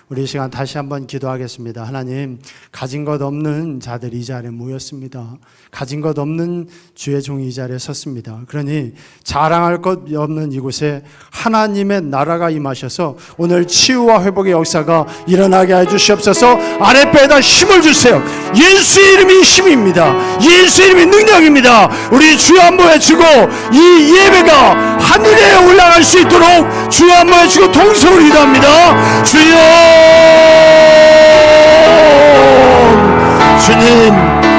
우리 이 시간 다시 한번 기도하겠습니다. 하나님, 가진 것 없는 자들이 이 자리에 모였습니다. 가진 것 없는 주의 종이 이 자리에 섰습니다. 그러니 자랑할 것 없는 이곳에 하나님의 나라가 임하셔서 오늘 치유와 회복의 역사가 일어나게 해주시옵소서. 아랫배에다 힘을 주세요. 예수의 이름이 힘입니다. 예수의 이름이 능력입니다. 우리 주여 한번 외치고 이 예배가 하늘에 올라갈 수 있도록 주여 한번 외치고 통성으로 기도합니다. 주여, 주님,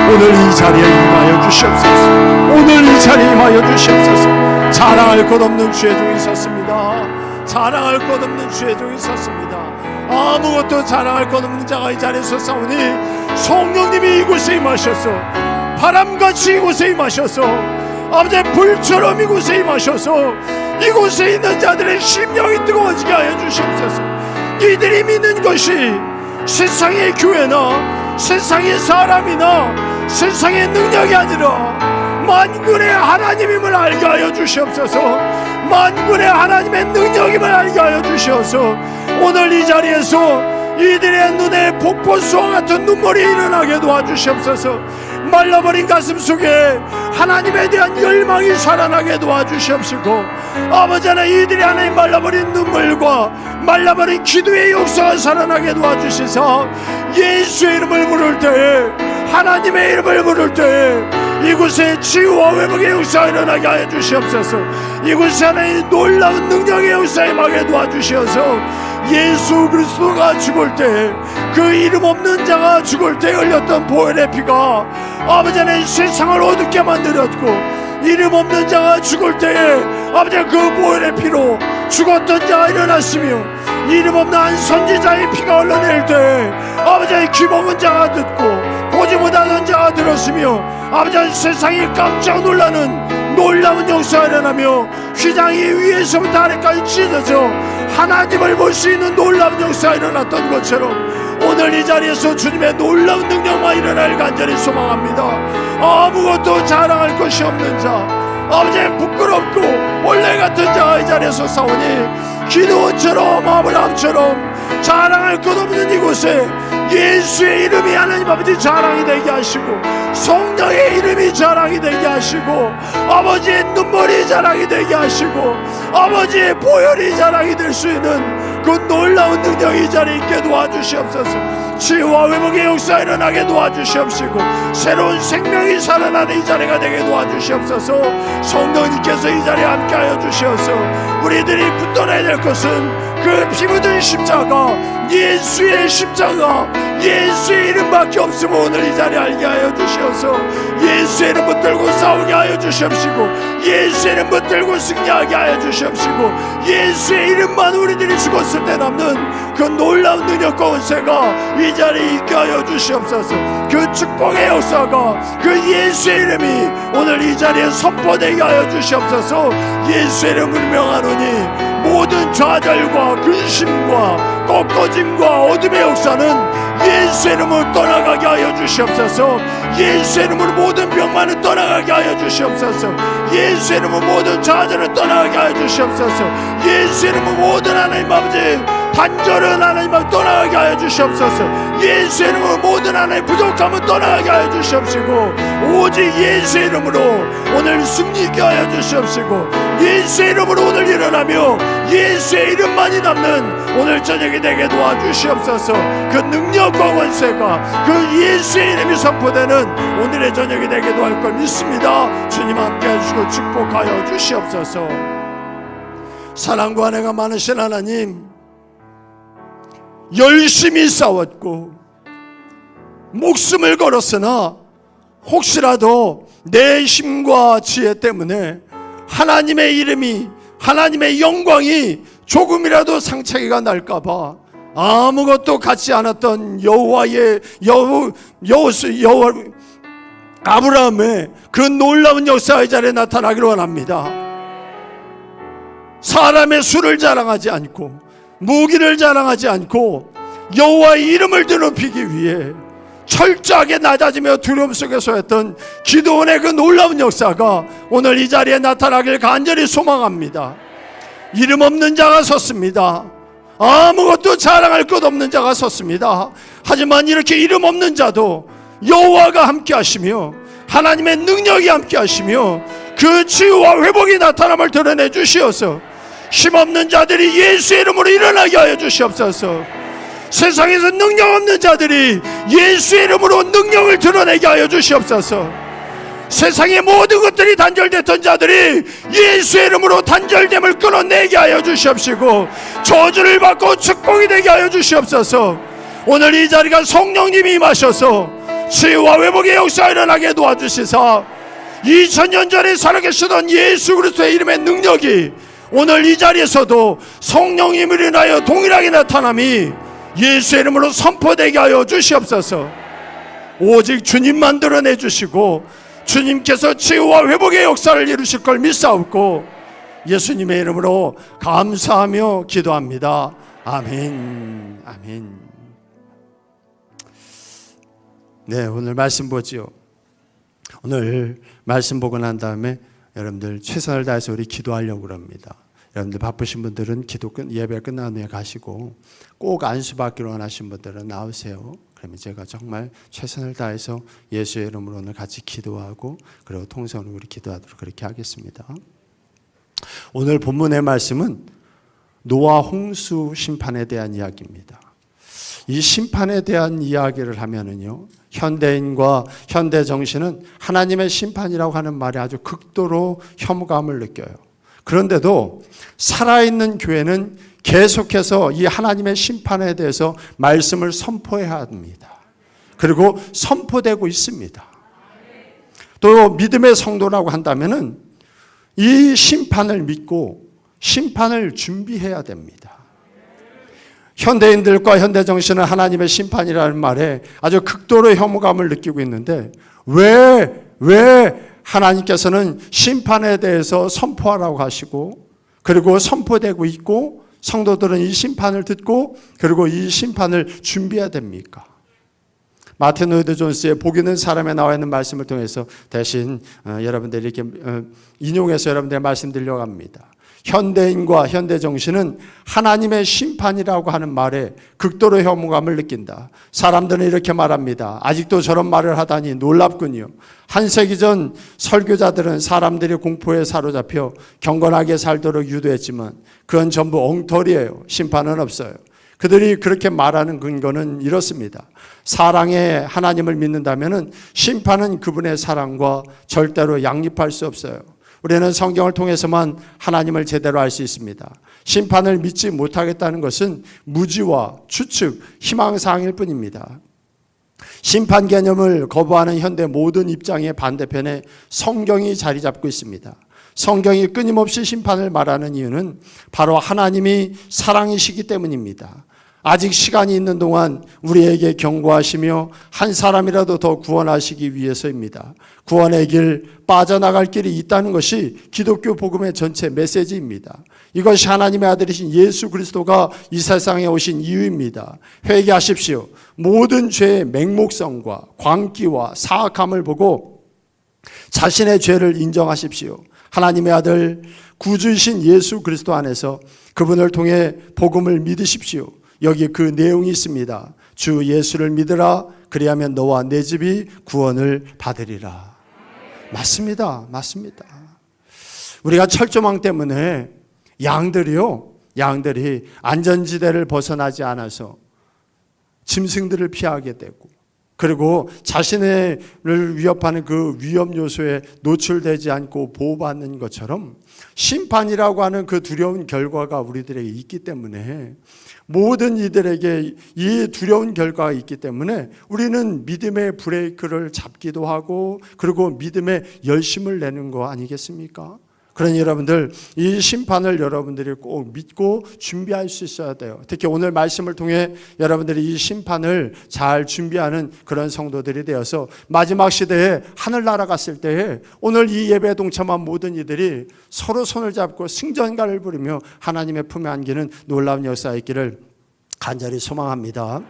오늘 이 자리에 임하여 주시옵소서. 오늘 이 자리에 임하여 주시옵소서. 자랑할 것 없는 주의 종이 섰습니다. 자랑할 것 없는 주의 종이 섰습니다. 아무것도 자랑할 것 없는 자가 이 자리에 섰사오니 성령님이 이곳에 임하셔서 바람같이 이곳에 임하셔서 아버지의 불처럼 이곳에 임하셔서 이곳에 있는 자들의 심령이 뜨거워지게 하여 주시옵소서. 이들이 믿는 것이 세상의 교회나 세상의 사람이나 세상의 능력이 아니라 만군의 하나님임을 알게 하여 주시옵소서. 만군의 하나님의 능력임을 알게 하여 주시옵소서. 오늘 이 자리에서 이들의 눈에 폭포수와 같은 눈물이 일어나게 도와주시옵소서. 말라버린 가슴 속에 하나님에 대한 열망이 살아나게 도와주시옵시고, 아버지 하나님, 이들이 하나님 말라버린 눈물과 말라버린 기도의 역사가 살아나게 도와주시사 예수의 이름을 부를 때에, 하나님의 이름을 부를 때에 이곳에 치유와 회복의 역사가 일어나게 하여 주시옵소서. 이곳에 하나님 놀라운 능력의 역사에 임하게 도와주시어서 예수 그리스도가 죽을 때, 그 이름 없는 자가 죽을 때 흘렸던 보혈의 피가 아버지 하나님 세상을 어둡게 만들었고, 이름 없는 자가 죽을 때에 아버지 그 보혈의 피로 죽었던 자가 일어났으며, 이름 없는 한 선지자의 피가 흘러낼 때 아버지 귀먹은 자가 듣고 보지 못하던 자가 들었으며, 아버지 세상이 깜짝 놀라는 놀라운 역사가 일어나며 휘장이 위에서부터 아래까지 찢어져 하나님을 볼 수 있는 놀라운 역사가 일어났던 것처럼 오늘 이 자리에서 주님의 놀라운 능력만 일어날 간절히 소망합니다. 아무것도 자랑할 것이 없는 자, 아버지 부끄럽고 원래 같은 자가 이 자리에서 싸우니 기드온처럼 아브라함처럼 자랑할 것 없는 이곳에 예수의 이름이 하나님 아버지 자랑이 되게 하시고, 성령의 이름이 자랑이 되게 하시고, 아버지의 눈물이 자랑이 되게 하시고, 아버지의 보혈이 자랑이 될 수 있는 그 놀라운 능력이 이 자리에 있게 도와주시옵소서. 치유와 회복의 역사 일어나게 도와주시옵시고, 새로운 생명이 살아나는 이 자리가 되게 도와주시옵소서. 성령님께서 이 자리에 함께하여 주시어서 우리들이 붙들어야 될 것은 그 피 묻은 십자가, 예수의 십자가, 예수의 이름밖에 없음을 오늘 이 자리에 알게 하여 주시어서 예수의 이름 붙들고 싸우게 하여 주시옵시고, 예수의 이름 붙들고 승리하게 하여 주시옵시고, 예수의 이름만 우리들이 죽었을 때 남는 그 놀라운 능력과 은세가 이 자리에 있게 하여 주시옵소서. 그 축복의 역사가, 그 예수의 이름이 오늘 이 자리에 선포되게 하여 주시옵소서. 예수의 이름을 명하노니 모든 좌절과 근심과 꺾어짐과 어둠의 역사는 예수의 이름으로 떠나가게 하여 주시옵소서. 예수의 이름으로 모든 병만을 떠나가게 하여 주시옵소서. 예수의 이름으로 모든 좌절을 떠나가게 하여 주시옵소서. 예수의 이름으로 모든 하나님 아버지 단절은 하나님 앞에 떠나가게 하여 주시옵소서. 예수의 이름으로 모든 하나님의 부족함은 떠나가게 하여 주시옵시고, 오직 예수의 이름으로 오늘 승리있게 하여 주시옵시고, 예수의 이름으로 오늘 일어나며 예수의 이름만이 남는 오늘 저녁이 되게 도와주시옵소서. 그 능력과 권세가 그 예수의 이름이 선포되는 오늘의 저녁이 되게 도할 걸 믿습니다. 주님 함께 해주시고 축복하여 주시옵소서. 사랑과 은혜가 많으신 하나님, 열심히 싸웠고 목숨을 걸었으나 혹시라도 내 힘과 지혜 때문에 하나님의 이름이, 하나님의 영광이 조금이라도 상처가 날까봐 아무것도 갖지 않았던 아브라함의 그 놀라운 역사가 이 자리에 나타나기를 원합니다. 사람의 수를 자랑하지 않고 무기를 자랑하지 않고 여호와의 이름을 드높이기 위해 철저하게 낮아지며 두려움 속에서 했던 기드온의 그 놀라운 역사가 오늘 이 자리에 나타나길 간절히 소망합니다. 이름 없는 자가 섰습니다. 아무것도 자랑할 것 없는 자가 섰습니다. 하지만 이렇게 이름 없는 자도 여호와가 함께 하시며 하나님의 능력이 함께 하시며 그 치유와 회복이 나타남을 드러내 주시어서 힘없는 자들이 예수의 이름으로 일어나게 하여 주시옵소서. 세상에서 능력 없는 자들이 예수의 이름으로 능력을 드러내게 하여 주시옵소서. 세상의 모든 것들이 단절됐던 자들이 예수의 이름으로 단절됨을 끊어내게 하여 주시옵시고 저주를 받고 축복이 되게 하여 주시옵소서. 오늘 이 자리가 성령님이 임하셔서 치유와 회복의 역사가 일어나게 도와주시사 2000년 전에 살아계시던 예수 그리스도의 이름의 능력이 오늘 이 자리에서도 성령님을 인하여 동일하게 나타남이 예수의 이름으로 선포되게 하여 주시옵소서. 오직 주님만 드러내 주시고 주님께서 치유와 회복의 역사를 이루실 걸 믿사옵고 예수님의 이름으로 감사하며 기도합니다. 아멘. 아멘. 네, 오늘 말씀 보지요. 오늘 말씀 보고 난 다음에 여러분들 최선을 다해서 우리 기도하려고 그럽니다. 여러분들 바쁘신 분들은 예배 끝난 후에 가시고 꼭 안수받기로 원하신 분들은 나오세요. 그러면 제가 정말 최선을 다해서 예수의 이름으로 오늘 같이 기도하고 그리고 통성으로 우리 기도하도록 그렇게 하겠습니다. 오늘 본문의 말씀은 노아 홍수 심판에 대한 이야기입니다. 이 심판에 대한 이야기를 하면은요, 현대인과 현대 정신은 하나님의 심판이라고 하는 말에 아주 극도로 혐오감을 느껴요. 그런데도 살아있는 교회는 계속해서 이 하나님의 심판에 대해서 말씀을 선포해야 합니다. 그리고 선포되고 있습니다. 또 믿음의 성도라고 한다면은 이 심판을 믿고 심판을 준비해야 됩니다. 현대인들과 현대 정신은 하나님의 심판이라는 말에 아주 극도로 혐오감을 느끼고 있는데 왜 하나님께서는 심판에 대해서 선포하라고 하시고 그리고 선포되고 있고 성도들은 이 심판을 듣고 그리고 이 심판을 준비해야 됩니까? 마틴 로이드 존스의 복 있는 사람에 나와 있는 말씀을 통해서 대신 여러분들이 이렇게 인용해서 여러분들의 말씀드리려고 합니다. 현대인과 현대 정신은 하나님의 심판이라고 하는 말에 극도로 혐오감을 느낀다. 사람들은 이렇게 말합니다. 아직도 저런 말을 하다니 놀랍군요. 한 세기 전 설교자들은 사람들이 공포에 사로잡혀 경건하게 살도록 유도했지만 그건 전부 엉터리예요. 심판은 없어요. 그들이 그렇게 말하는 근거는 이렇습니다. 사랑의 하나님을 믿는다면 심판은 그분의 사랑과 절대로 양립할 수 없어요. 우리는 성경을 통해서만 하나님을 제대로 알 수 있습니다. 심판을 믿지 못하겠다는 것은 무지와 추측, 희망사항일 뿐입니다. 심판 개념을 거부하는 현대 모든 입장의 반대편에 성경이 자리 잡고 있습니다. 성경이 끊임없이 심판을 말하는 이유는 바로 하나님이 사랑이시기 때문입니다. 아직 시간이 있는 동안 우리에게 경고하시며 한 사람이라도 더 구원하시기 위해서입니다. 구원의 길, 빠져나갈 길이 있다는 것이 기독교 복음의 전체 메시지입니다. 이것이 하나님의 아들이신 예수 그리스도가 이 세상에 오신 이유입니다. 회개하십시오. 모든 죄의 맹목성과 광기와 사악함을 보고 자신의 죄를 인정하십시오. 하나님의 아들 구주이신 예수 그리스도 안에서 그분을 통해 복음을 믿으십시오. 여기 그 내용이 있습니다. 주 예수를 믿으라. 그리하면 너와 내 집이 구원을 받으리라. 맞습니다. 맞습니다. 우리가 철조망 때문에 양들이 안전지대를 벗어나지 않아서 짐승들을 피하게 되고 그리고 자신을 위협하는 그 위험 요소에 노출되지 않고 보호받는 것처럼 심판이라고 하는 그 두려운 결과가 우리들에게 있기 때문에 모든 이들에게 이 두려운 결과가 있기 때문에 우리는 믿음의 브레이크를 잡기도 하고 그리고 믿음의 열심을 내는 거 아니겠습니까? 그러니 여러분들 이 심판을 여러분들이 꼭 믿고 준비할 수 있어야 돼요. 특히 오늘 말씀을 통해 여러분들이 이 심판을 잘 준비하는 그런 성도들이 되어서 마지막 시대에 하늘나라 갔을 때에 오늘 이 예배에 동참한 모든 이들이 서로 손을 잡고 승전가를 부르며 하나님의 품에 안기는 놀라운 역사가 있기를 간절히 소망합니다.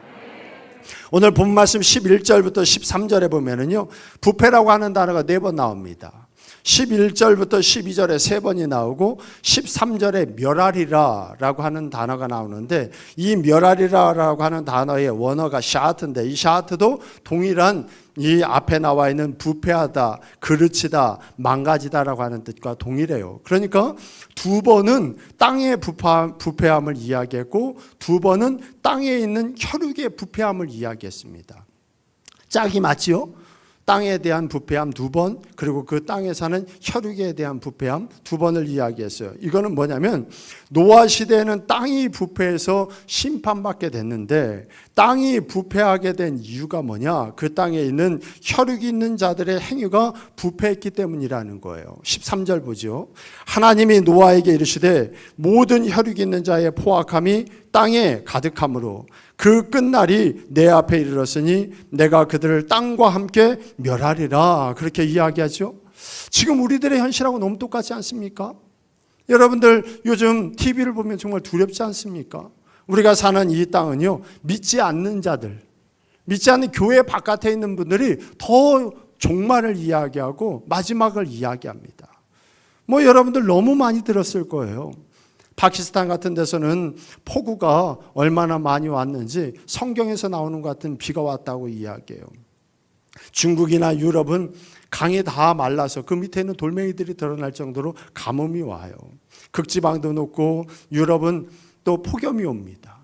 오늘 본 말씀 11절부터 13절에 보면은요, 부패라고 하는 단어가 4번 나옵니다. 11절부터 12절에 3번이 나오고 13절에 멸하리라라고 하는 단어가 나오는데, 이 멸하리라라고 하는 단어의 원어가 샤트인데, 이 샤트도 동일한 이 앞에 나와 있는 부패하다, 그르치다, 망가지다라고 하는 뜻과 동일해요. 그러니까 2번은 땅의 부패함을 이야기했고 2번은 땅에 있는 혈육의 부패함을 이야기했습니다. 짝이 맞지요? 땅에 대한 부패함 2번, 그리고 그 땅에 사는 혈육에 대한 부패함 2번을 이야기했어요. 이거는 뭐냐면 노아 시대에는 땅이 부패해서 심판받게 됐는데, 땅이 부패하게 된 이유가 뭐냐? 그 땅에 있는 혈육이 있는 자들의 행위가 부패했기 때문이라는 거예요. 13절 보죠. 하나님이 노아에게 이르시되 모든 혈육이 있는 자의 포악함이 땅에 가득함으로 그 끝날이 내 앞에 이르렀으니 내가 그들을 땅과 함께 멸하리라. 그렇게 이야기하죠. 지금 우리들의 현실하고 너무 똑같지 않습니까? 여러분들 요즘 TV를 보면 정말 두렵지 않습니까? 우리가 사는 이 땅은요, 믿지 않는 자들, 믿지 않는 교회 바깥에 있는 분들이 더 종말을 이야기하고 마지막을 이야기합니다. 여러분들 너무 많이 들었을 거예요. 파키스탄 같은 데서는 폭우가 얼마나 많이 왔는지 성경에서 나오는 것 같은 비가 왔다고 이야기해요. 중국이나 유럽은 강이 다 말라서 그 밑에 있는 돌멩이들이 드러날 정도로 가뭄이 와요. 극지방도 높고 유럽은 또 폭염이 옵니다.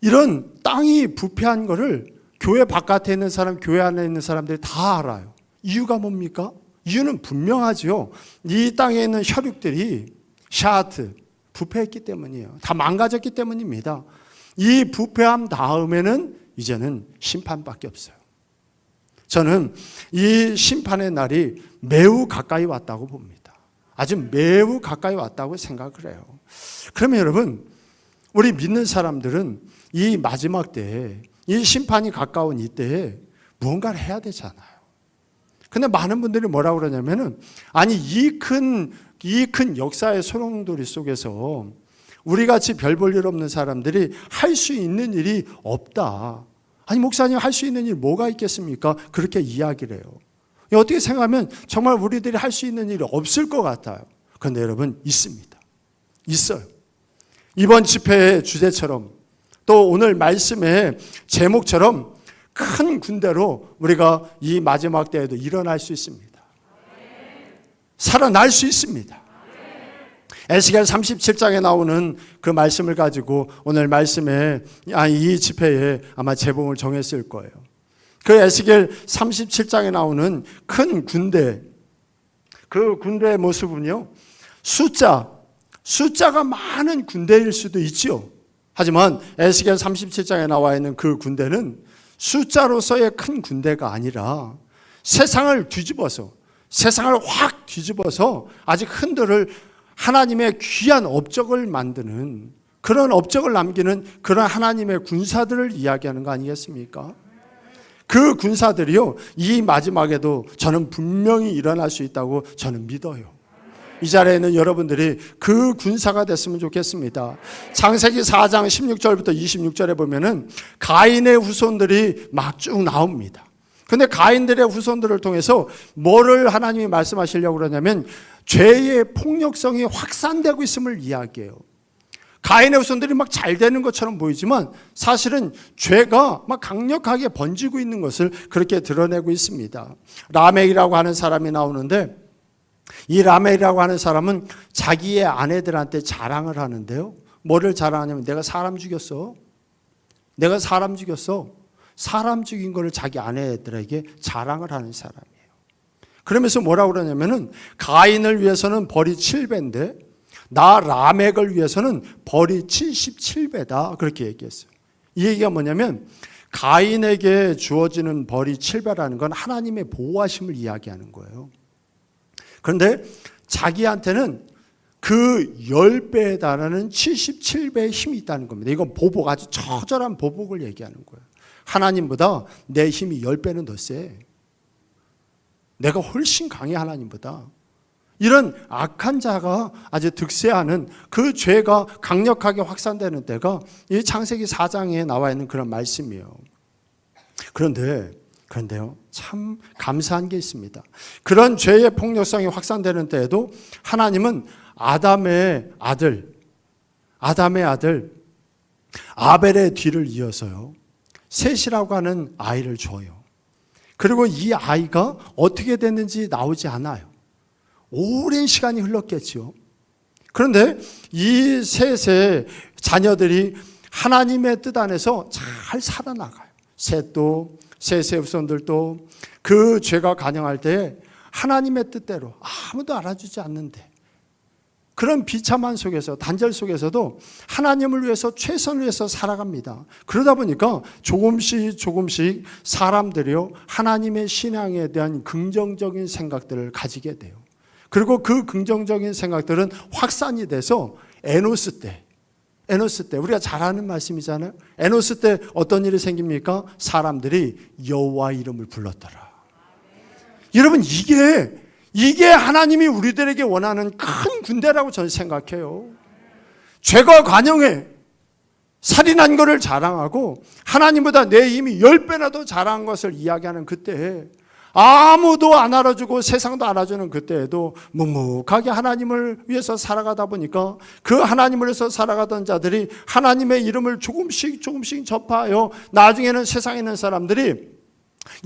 이런 땅이 부패한 거를 교회 바깥에 있는 사람, 교회 안에 있는 사람들이 다 알아요. 이유가 뭡니까? 이유는 분명하죠. 이 땅에 있는 혈육들이 샤트, 부패했기 때문이에요. 다 망가졌기 때문입니다. 이 부패함 다음에는 이제는 심판밖에 없어요. 저는 이 심판의 날이 매우 가까이 왔다고 봅니다. 아주 매우 가까이 왔다고 생각을 해요. 그러면 여러분, 우리 믿는 사람들은 이 마지막 때에, 이 심판이 가까운 이때에 무언가를 해야 되잖아요. 근데 많은 분들이 뭐라고 그러냐면은, 아니 이 큰 역사의 소용돌이 속에서 우리같이 별 볼 일 없는 사람들이 할 수 있는 일이 없다. 아니 목사님, 할 수 있는 일 뭐가 있겠습니까? 그렇게 이야기를 해요. 어떻게 생각하면 정말 우리들이 할 수 있는 일이 없을 것 같아요. 그런데 여러분, 있습니다. 있어요. 이번 집회의 주제처럼, 또 오늘 말씀의 제목처럼 큰 군대로 우리가 이 마지막 때에도 일어날 수 있습니다. 살아날 수 있습니다. 에스겔 37장에 나오는 그 말씀을 가지고 오늘 말씀에, 이 집회에 아마 제목을 정했을 거예요. 그 에스겔 37장에 나오는 큰 군대, 그 군대의 모습은요, 숫자가 많은 군대일 수도 있죠. 하지만 에스겔 37장에 나와 있는 그 군대는 숫자로서의 큰 군대가 아니라 세상을 확 뒤집어서 아직 흔들을 하나님의 귀한 업적을 만드는, 그런 업적을 남기는 그런 하나님의 군사들을 이야기하는 거 아니겠습니까? 그 군사들이요, 이 마지막에도 저는 분명히 일어날 수 있다고 저는 믿어요. 이 자리에 있는 여러분들이 그 군사가 됐으면 좋겠습니다. 창세기 4장 16절부터 26절에 보면은 가인의 후손들이 막 쭉 나옵니다. 근데 가인들의 후손들을 통해서 뭐를 하나님이 말씀하시려고 그러냐면 죄의 폭력성이 확산되고 있음을 이야기해요. 가인의 후손들이 막 잘 되는 것처럼 보이지만 사실은 죄가 막 강력하게 번지고 있는 것을 그렇게 드러내고 있습니다. 라멕이라고 하는 사람이 나오는데, 이 라멕이라고 하는 사람은 자기의 아내들한테 자랑을 하는데요. 뭐를 자랑하냐면 내가 사람 죽였어. 사람 죽인 거를 자기 아내들에게 자랑을 하는 사람이에요. 그러면서 뭐라고 그러냐면은 가인을 위해서는 벌이 7배인데 나 라멕을 위해서는 벌이 77배다. 그렇게 얘기했어요. 이 얘기가 뭐냐면 가인에게 주어지는 벌이 7배라는 건 하나님의 보호하심을 이야기하는 거예요. 그런데 자기한테는 그 10배에 달하는 77배의 힘이 있다는 겁니다. 이건 보복, 아주 처절한 보복을 얘기하는 거예요. 하나님보다 내 힘이 10배는 더 세. 내가 훨씬 강해, 하나님보다. 이런 악한 자가 아주 득세하는 그 죄가 강력하게 확산되는 때가 이 창세기 4장에 나와 있는 그런 말씀이에요. 그런데 그런데요, 참 감사한 게 있습니다. 그런 죄의 폭력성이 확산되는 때에도 하나님은 아담의 아들 아벨의 뒤를 이어서요, 셋이라고 하는 아이를 줘요. 그리고 이 아이가 어떻게 됐는지 나오지 않아요. 오랜 시간이 흘렀겠지요. 그런데 이 셋의 자녀들이 하나님의 뜻 안에서 잘 살아나가요. 셋도, 셋의 후손들도 그 죄가 간영할 때 하나님의 뜻대로 아무도 알아주지 않는데, 그런 비참한 속에서, 단절 속에서도 하나님을 위해서 최선을 위해서 살아갑니다. 그러다 보니까 조금씩 사람들이요, 하나님의 신앙에 대한 긍정적인 생각들을 가지게 돼요. 그리고 그 긍정적인 생각들은 확산이 돼서 에노스 때 우리가 잘 아는 말씀이잖아요. 에노스 때 어떤 일이 생깁니까? 사람들이 여호와 이름을 불렀더라. 여러분, 이게 하나님이 우리들에게 원하는 큰 군대라고 저는 생각해요. 죄가 관영해 살인한 것을 자랑하고 하나님보다 내 힘이 10배나 더 잘한 것을 이야기하는 그때에, 아무도 안 알아주고 세상도 알아주는 그때에도 묵묵하게 하나님을 위해서 살아가다 보니까 그 하나님을 위해서 살아가던 자들이 하나님의 이름을 조금씩 접하여 나중에는 세상에 있는 사람들이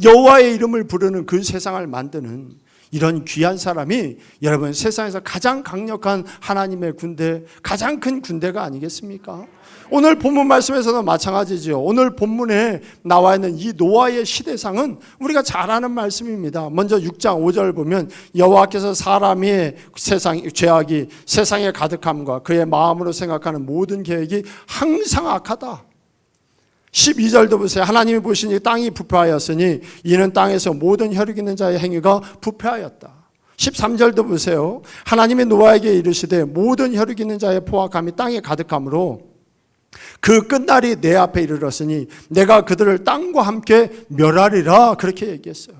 여호와의 이름을 부르는 그 세상을 만드는 이런 귀한 사람이 여러분 세상에서 가장 강력한 하나님의 군대, 가장 큰 군대가 아니겠습니까? 오늘 본문 말씀에서도 마찬가지죠. 오늘 본문에 나와 있는 이 노아의 시대상은 우리가 잘 아는 말씀입니다. 먼저 6장 5절 보면 여호와께서 사람의 죄악이 세상에 가득함과 그의 마음으로 생각하는 모든 계획이 항상 악하다. 12절도 보세요. 하나님이 보시니 땅이 부패하였으니 이는 땅에서 모든 혈육 있는 자의 행위가 부패하였다. 13절도 보세요. 하나님이 노아에게 이르시되 모든 혈육 있는 자의 포악함이 땅에 가득함으로 그 끝날이 내 앞에 이르렀으니 내가 그들을 땅과 함께 멸하리라, 그렇게 얘기했어요.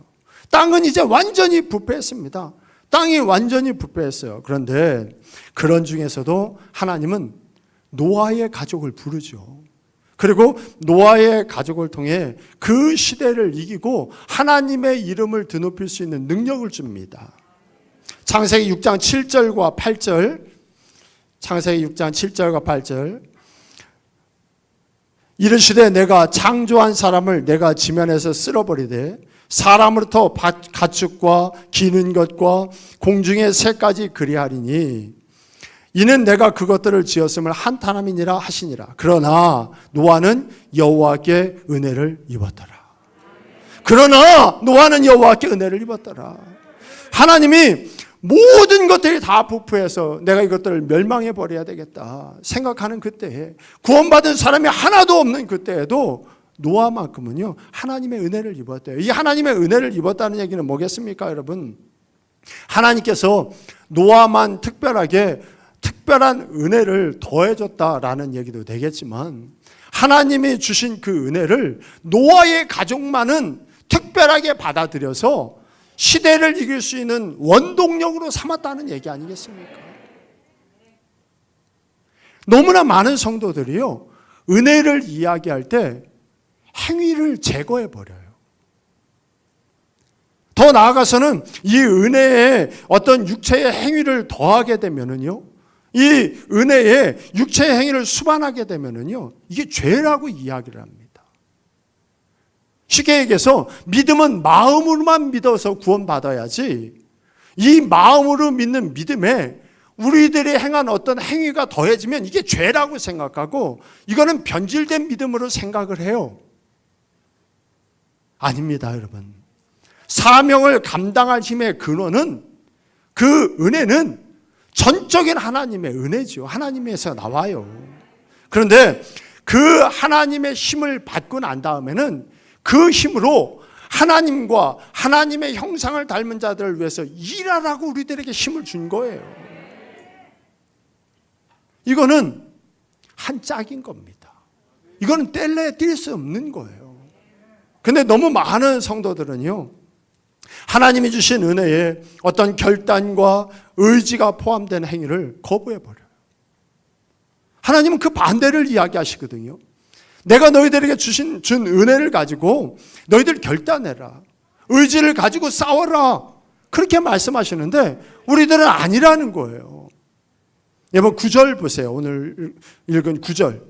땅은 이제 완전히 부패했습니다. 땅이 완전히 부패했어요. 그런데 그런 중에서도 하나님은 노아의 가족을 부르죠. 그리고 노아의 가족을 통해 그 시대를 이기고 하나님의 이름을 드높일 수 있는 능력을 줍니다. 창세기 6장 7절과 8절, 창세기 6장 7절과 8절, 이르시되 내가 창조한 사람을 내가 지면에서 쓸어버리되 사람으로부터 가축과 기는 것과 공중의 새까지 그리하리니 이는 내가 그것들을 지었음을 한탄함이니라 하시니라. 그러나 노아는 여호와께 은혜를 입었더라. 하나님이 모든 것들이 다 부패해서 내가 이것들을 멸망해 버려야 되겠다 생각하는 그때에, 구원받은 사람이 하나도 없는 그때에도 노아만큼은요 하나님의 은혜를 입었대요. 이 하나님의 은혜를 입었다는 얘기는 뭐겠습니까, 여러분? 하나님께서 노아만 특별한 은혜를 더해줬다라는 얘기도 되겠지만, 하나님이 주신 그 은혜를 노아의 가족만은 특별하게 받아들여서 시대를 이길 수 있는 원동력으로 삼았다는 얘기 아니겠습니까? 너무나 많은 성도들이요, 은혜를 이야기할 때 행위를 제거해 버려요. 더 나아가서는 이 은혜에 어떤 육체의 행위를 더하게 되면은요, 이 은혜에 육체의 행위를 수반하게 되면은요, 이게 죄라고 이야기를 합니다. 쉽게 얘기해서 믿음은 마음으로만 믿어서 구원받아야지, 이 마음으로 믿는 믿음에 우리들이 행한 어떤 행위가 더해지면 이게 죄라고 생각하고 이거는 변질된 믿음으로 생각을 해요. 아닙니다, 여러분. 사명을 감당할 힘의 근원은, 그 은혜는 전적인 하나님의 은혜죠. 하나님에서 나와요. 그런데 그 하나님의 힘을 받고 난 다음에는 그 힘으로 하나님과 하나님의 형상을 닮은 자들을 위해서 일하라고 우리들에게 힘을 준 거예요. 이거는 한 짝인 겁니다. 이거는 뗄 수 없는 거예요. 근데 너무 많은 성도들은요, 하나님이 주신 은혜에 어떤 결단과 의지가 포함된 행위를 거부해버려요. 하나님은 그 반대를 이야기하시거든요. 내가 너희들에게 준 은혜를 가지고 너희들 결단해라. 의지를 가지고 싸워라. 그렇게 말씀하시는데 우리들은 아니라는 거예요. 여러분 9절 보세요. 오늘 읽은 9절.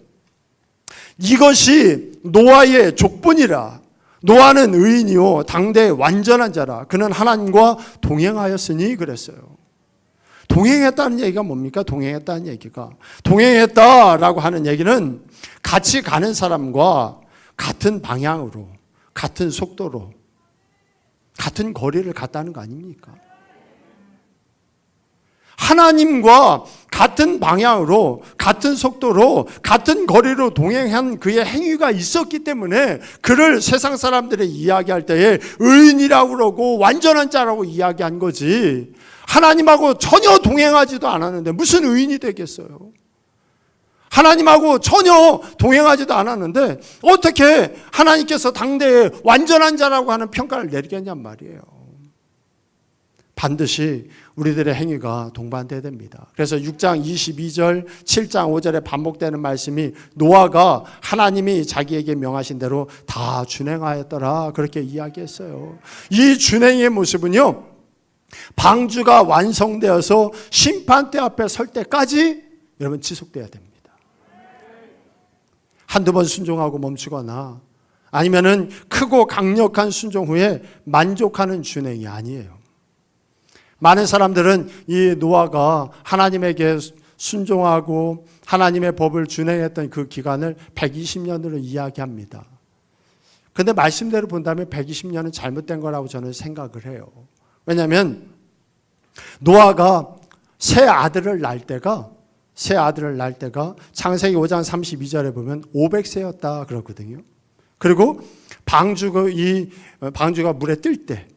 이것이 노아의 족분이라. 노아는 의인이요 당대의 완전한 자라. 그는 하나님과 동행하였으니 그랬어요. 동행했다는 얘기가 뭡니까? 동행했다는 얘기가. 동행했다라고 하는 얘기는 같이 가는 사람과 같은 방향으로, 같은 속도로, 같은 거리를 갔다는 거 아닙니까? 하나님과 같은 방향으로, 같은 속도로, 같은 거리로 동행한 그의 행위가 있었기 때문에 그를 세상 사람들이 이야기할 때에 의인이라고 그러고 완전한 자라고 이야기한 거지. 하나님하고 전혀 동행하지도 않았는데 무슨 의인이 되겠어요? 하나님하고 전혀 동행하지도 않았는데 어떻게 하나님께서 당대에 완전한 자라고 하는 평가를 내리겠냔 말이에요. 반드시 우리들의 행위가 동반돼야 됩니다. 그래서 6장 22절, 7장 5절에 반복되는 말씀이 노아가 하나님이 자기에게 명하신 대로 다 준행하였더라 그렇게 이야기했어요. 이 준행의 모습은요, 방주가 완성되어서 심판대 앞에 설 때까지 여러분 지속돼야 됩니다. 한두 번 순종하고 멈추거나 아니면은 크고 강력한 순종 후에 만족하는 준행이 아니에요. 많은 사람들은 이 노아가 하나님에게 순종하고 하나님의 법을 준행했던 그 기간을 120년으로 이야기합니다. 그런데 말씀대로 본다면 120년은 잘못된 거라고 저는 생각을 해요. 왜냐하면 노아가 새 아들을 낳을 때가 창세기 5장 32절에 보면 500세였다 그러거든요. 그리고 방주가 물에 뜰 때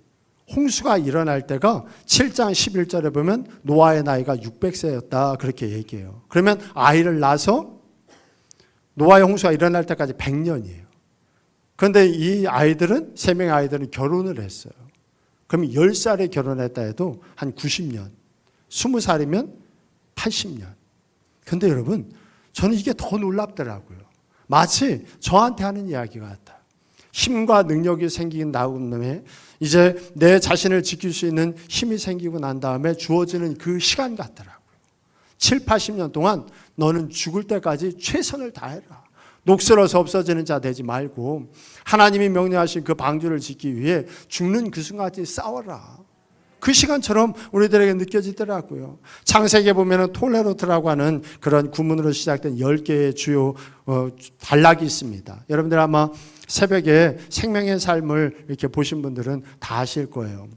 홍수가 일어날 때가 7장 11절에 보면 노아의 나이가 600세였다 그렇게 얘기해요. 그러면 아이를 낳아서 노아의 홍수가 일어날 때까지 100년이에요. 그런데 이 아이들은, 3명의 아이들은 결혼을 했어요. 그럼 10살에 결혼했다 해도 한 90년, 20살이면 80년. 근데 여러분, 저는 이게 더 놀랍더라고요. 마치 저한테 하는 이야기 같아요. 힘과 능력이 생긴 다음에 이제 내 자신을 지킬 수 있는 힘이 생기고 난 다음에 주어지는 그 시간 같더라고요. 7, 80년 동안 너는 죽을 때까지 최선을 다해라. 녹슬어서 없어지는 자 되지 말고 하나님이 명령하신 그 방주를 짓기 위해 죽는 그 순간까지 싸워라. 그 시간처럼 우리들에게 느껴지더라고요. 창세기에 보면 톨레로트라고 하는 그런 구문으로 시작된 10개의 주요 단락이 있습니다. 여러분들 아마 새벽에 생명의 삶을 이렇게 보신 분들은 다 아실 거예요.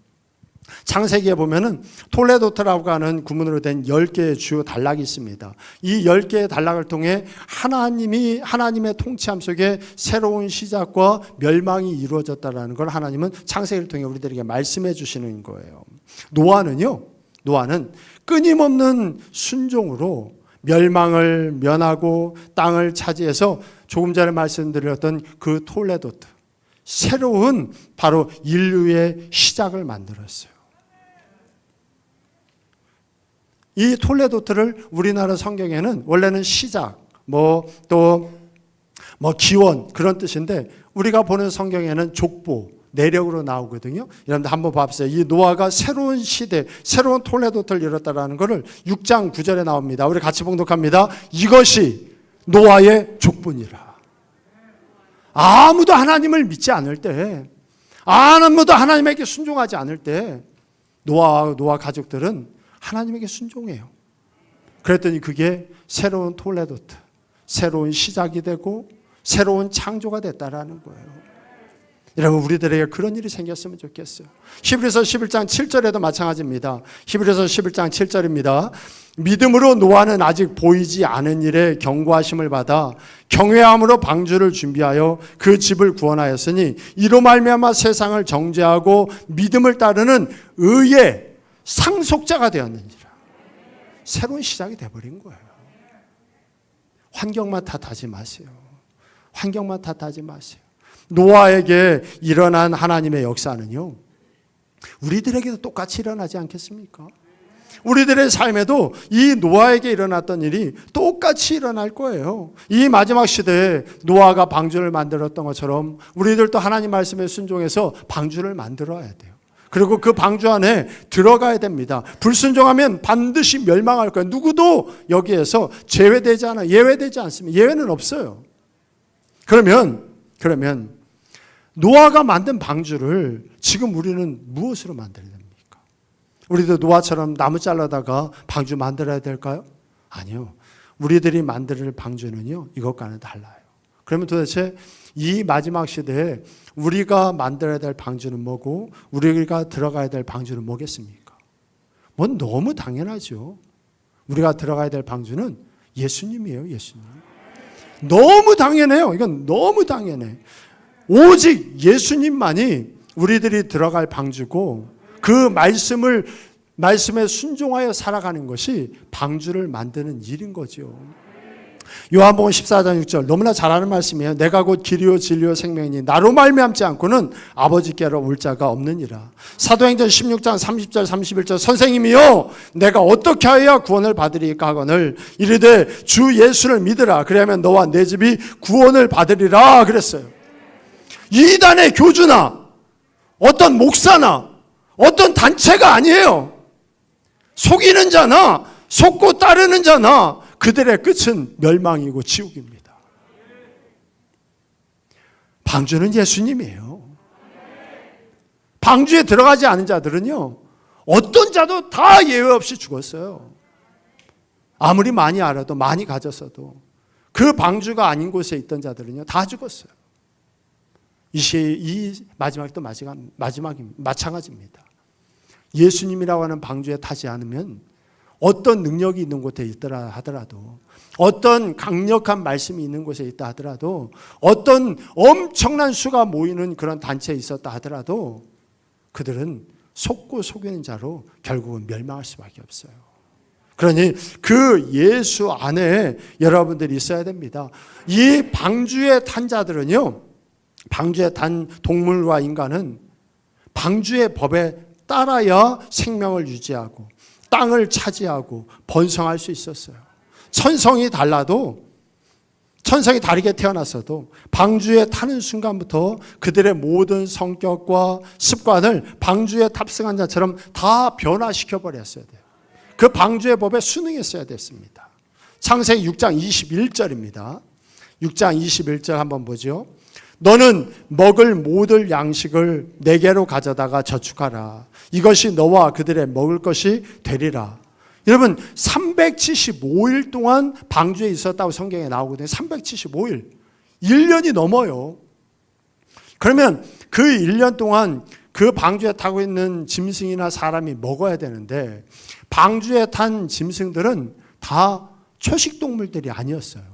창세기에 보면은 톨레도트라고 하는 구문으로 된 10개의 주요 단락이 있습니다. 이 10개의 단락을 통해 하나님의 통치함 속에 새로운 시작과 멸망이 이루어졌다는 걸 하나님은 창세기를 통해 우리들에게 말씀해 주시는 거예요. 노아는 끊임없는 순종으로 멸망을 면하고 땅을 차지해서 조금 전에 말씀드렸던 그 톨레도트, 새로운 바로 인류의 시작을 만들었어요. 이 톨레도트를 우리나라 성경에는 원래는 시작, 기원 그런 뜻인데 우리가 보는 성경에는 족보, 내력으로 나오거든요. 여러분들 한번 봐보세요. 이 노아가 새로운 시대, 새로운 톨레도트를 열었다라는 것을 6장 9절에 나옵니다. 우리 같이 봉독합니다. 이것이 노아의 족분이라. 아무도 하나님을 믿지 않을 때, 아무도 하나님에게 순종하지 않을 때 노아 가족들은 하나님에게 순종해요. 그랬더니 그게 새로운 톨레도트, 새로운 시작이 되고 새로운 창조가 됐다라는 거예요. 여러분 우리들에게 그런 일이 생겼으면 좋겠어요. 히브리서 11장 7절에도 마찬가지입니다. 히브리서 11장 7절입니다. 믿음으로 노아는 아직 보이지 않은 일에 경고하심을 받아 경외함으로 방주를 준비하여 그 집을 구원하였으니 이로 말미암아 세상을 정죄하고 믿음을 따르는 의의 상속자가 되었느니라. 새로운 시작이 돼버린 거예요. 환경만 탓하지 마세요. 환경만 탓하지 마세요. 노아에게 일어난 하나님의 역사는요, 우리들에게도 똑같이 일어나지 않겠습니까? 우리들의 삶에도 이 노아에게 일어났던 일이 똑같이 일어날 거예요. 이 마지막 시대에 노아가 방주를 만들었던 것처럼 우리들도 하나님 말씀에 순종해서 방주를 만들어야 돼요. 그리고 그 방주 안에 들어가야 됩니다. 불순종하면 반드시 멸망할 거예요. 누구도 여기에서 제외되지 않아요. 예외되지 않습니다. 예외는 없어요. 그러면 노아가 만든 방주를 지금 우리는 무엇으로 만들어야 됩니까? 우리도 노아처럼 나무 잘라다가 방주 만들어야 될까요? 아니요. 우리들이 만들 방주는요, 이것과는 달라요. 그러면 도대체 이 마지막 시대에 우리가 만들어야 될 방주는 뭐고 우리가 들어가야 될 방주는 뭐겠습니까? 너무 당연하죠. 우리가 들어가야 될 방주는 예수님이에요. 예수님. 너무 당연해요. 이건 너무 당연해. 오직 예수님만이 우리들이 들어갈 방주고 그 말씀에 순종하여 살아가는 것이 방주를 만드는 일인 거죠. 요한복음 14장 6절 너무나 잘 아는 말씀이에요. 내가 곧 길이요 진리요 생명이니 나로 말미암지 않고는 아버지께로 올 자가 없느니라. 사도행전 16장 30절 31절 선생님이요 내가 어떻게 하여야 구원을 받으리까 하거늘 이르되 주 예수를 믿으라 그리하면 너와 내 집이 구원을 받으리라 그랬어요. 이단의 교주나 어떤 목사나 어떤 단체가 아니에요. 속이는 자나 속고 따르는 자나 그들의 끝은 멸망이고 지옥입니다. 방주는 예수님이에요. 방주에 들어가지 않은 자들은요, 어떤 자도 다 예외 없이 죽었어요. 아무리 많이 알아도 많이 가졌어도 그 방주가 아닌 곳에 있던 자들은요 다 죽었어요. 이 마지막도 마찬가지입니다. 예수님이라고 하는 방주에 타지 않으면 어떤 능력이 있는 곳에 있더라 하더라도 어떤 강력한 말씀이 있는 곳에 있다 하더라도 어떤 엄청난 수가 모이는 그런 단체에 있었다 하더라도 그들은 속고 속이는 자로 결국은 멸망할 수밖에 없어요. 그러니 그 예수 안에 여러분들이 있어야 됩니다. 이 방주에 탄 자들은요, 방주에 탄 동물과 인간은 방주의 법에 따라야 생명을 유지하고 땅을 차지하고 번성할 수 있었어요. 천성이 다르게 태어났어도 방주에 타는 순간부터 그들의 모든 성격과 습관을 방주에 탑승한 자처럼 다 변화시켜 버렸어야 돼요. 그 방주의 법에 순응했어야 됐습니다. 창세기 6장 21절입니다. 6장 21절 한번 보죠. 너는 먹을 모든 양식을 내게로 가져다가 저축하라. 이것이 너와 그들의 먹을 것이 되리라. 여러분 375일 동안 방주에 있었다고 성경에 나오거든요. 375일. 1년이 넘어요. 그러면 그 1년 동안 그 방주에 타고 있는 짐승이나 사람이 먹어야 되는데 방주에 탄 짐승들은 다 초식동물들이 아니었어요.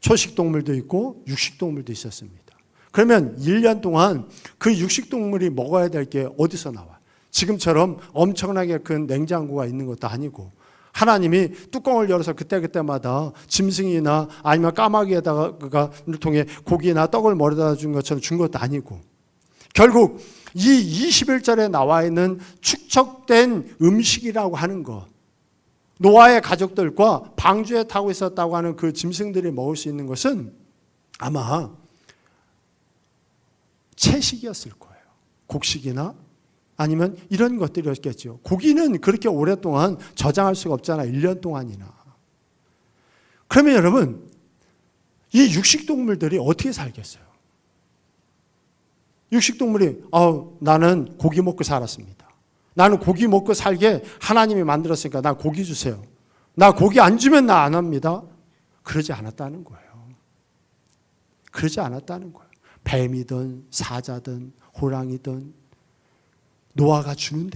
초식동물도 있고 육식동물도 있었습니다. 그러면 1년 동안 그 육식동물이 먹어야 될 게 어디서 나와? 지금처럼 엄청나게 큰 냉장고가 있는 것도 아니고 하나님이 뚜껑을 열어서 그때마다 짐승이나 아니면 까마귀에다가 통해 고기나 떡을 먹여다 준 것처럼 준 것도 아니고 결국 이 21절에 나와 있는 축적된 음식이라고 하는 것, 노아의 가족들과 방주에 타고 있었다고 하는 그 짐승들이 먹을 수 있는 것은 아마 채식이었을 거예요. 곡식이나 아니면 이런 것들이었겠죠. 고기는 그렇게 오랫동안 저장할 수가 없잖아요. 1년 동안이나. 그러면 여러분, 이 육식동물들이 어떻게 살겠어요? 육식동물이 나는 고기 먹고 살았습니다. 나는 고기 먹고 살게 하나님이 만들었으니까 나 고기 주세요. 나 고기 안 주면 나 안 합니다. 그러지 않았다는 거예요. 그러지 않았다는 거예요. 뱀이든 사자든 호랑이든 노아가 주는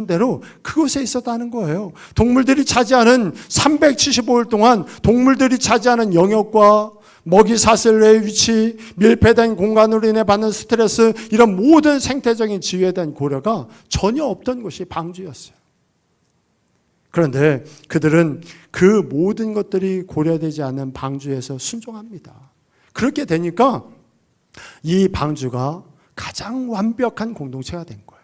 대로 그곳에 있었다는 거예요. 동물들이 차지하는 375일 동안 동물들이 차지하는 영역과 먹이 사슬의 위치, 밀폐된 공간으로 인해 받는 스트레스, 이런 모든 생태적인 지위에 대한 고려가 전혀 없던 것이 방주였어요. 그런데 그들은 그 모든 것들이 고려되지 않는 방주에서 순종합니다. 그렇게 되니까 이 방주가 가장 완벽한 공동체가 된 거예요.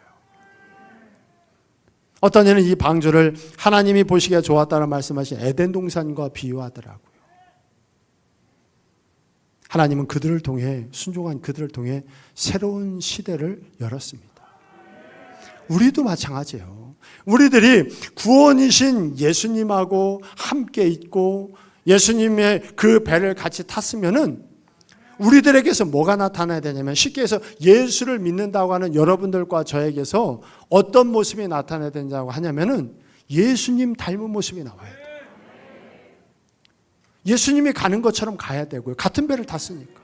어떤 이는 이 방주를 하나님이 보시기에 좋았다는 말씀하신 에덴 동산과 비유하더라고요. 하나님은 그들을 통해, 순종한 그들을 통해 새로운 시대를 열었습니다. 우리도 마찬가지예요. 우리들이 구원이신 예수님하고 함께 있고 예수님의 그 배를 같이 탔으면은 우리들에게서 뭐가 나타나야 되냐면, 쉽게 해서 예수를 믿는다고 하는 여러분들과 저에게서 어떤 모습이 나타나야 된다고 하냐면은 예수님 닮은 모습이 나와야 돼요. 예수님이 가는 것처럼 가야 되고요. 같은 배를 탔으니까.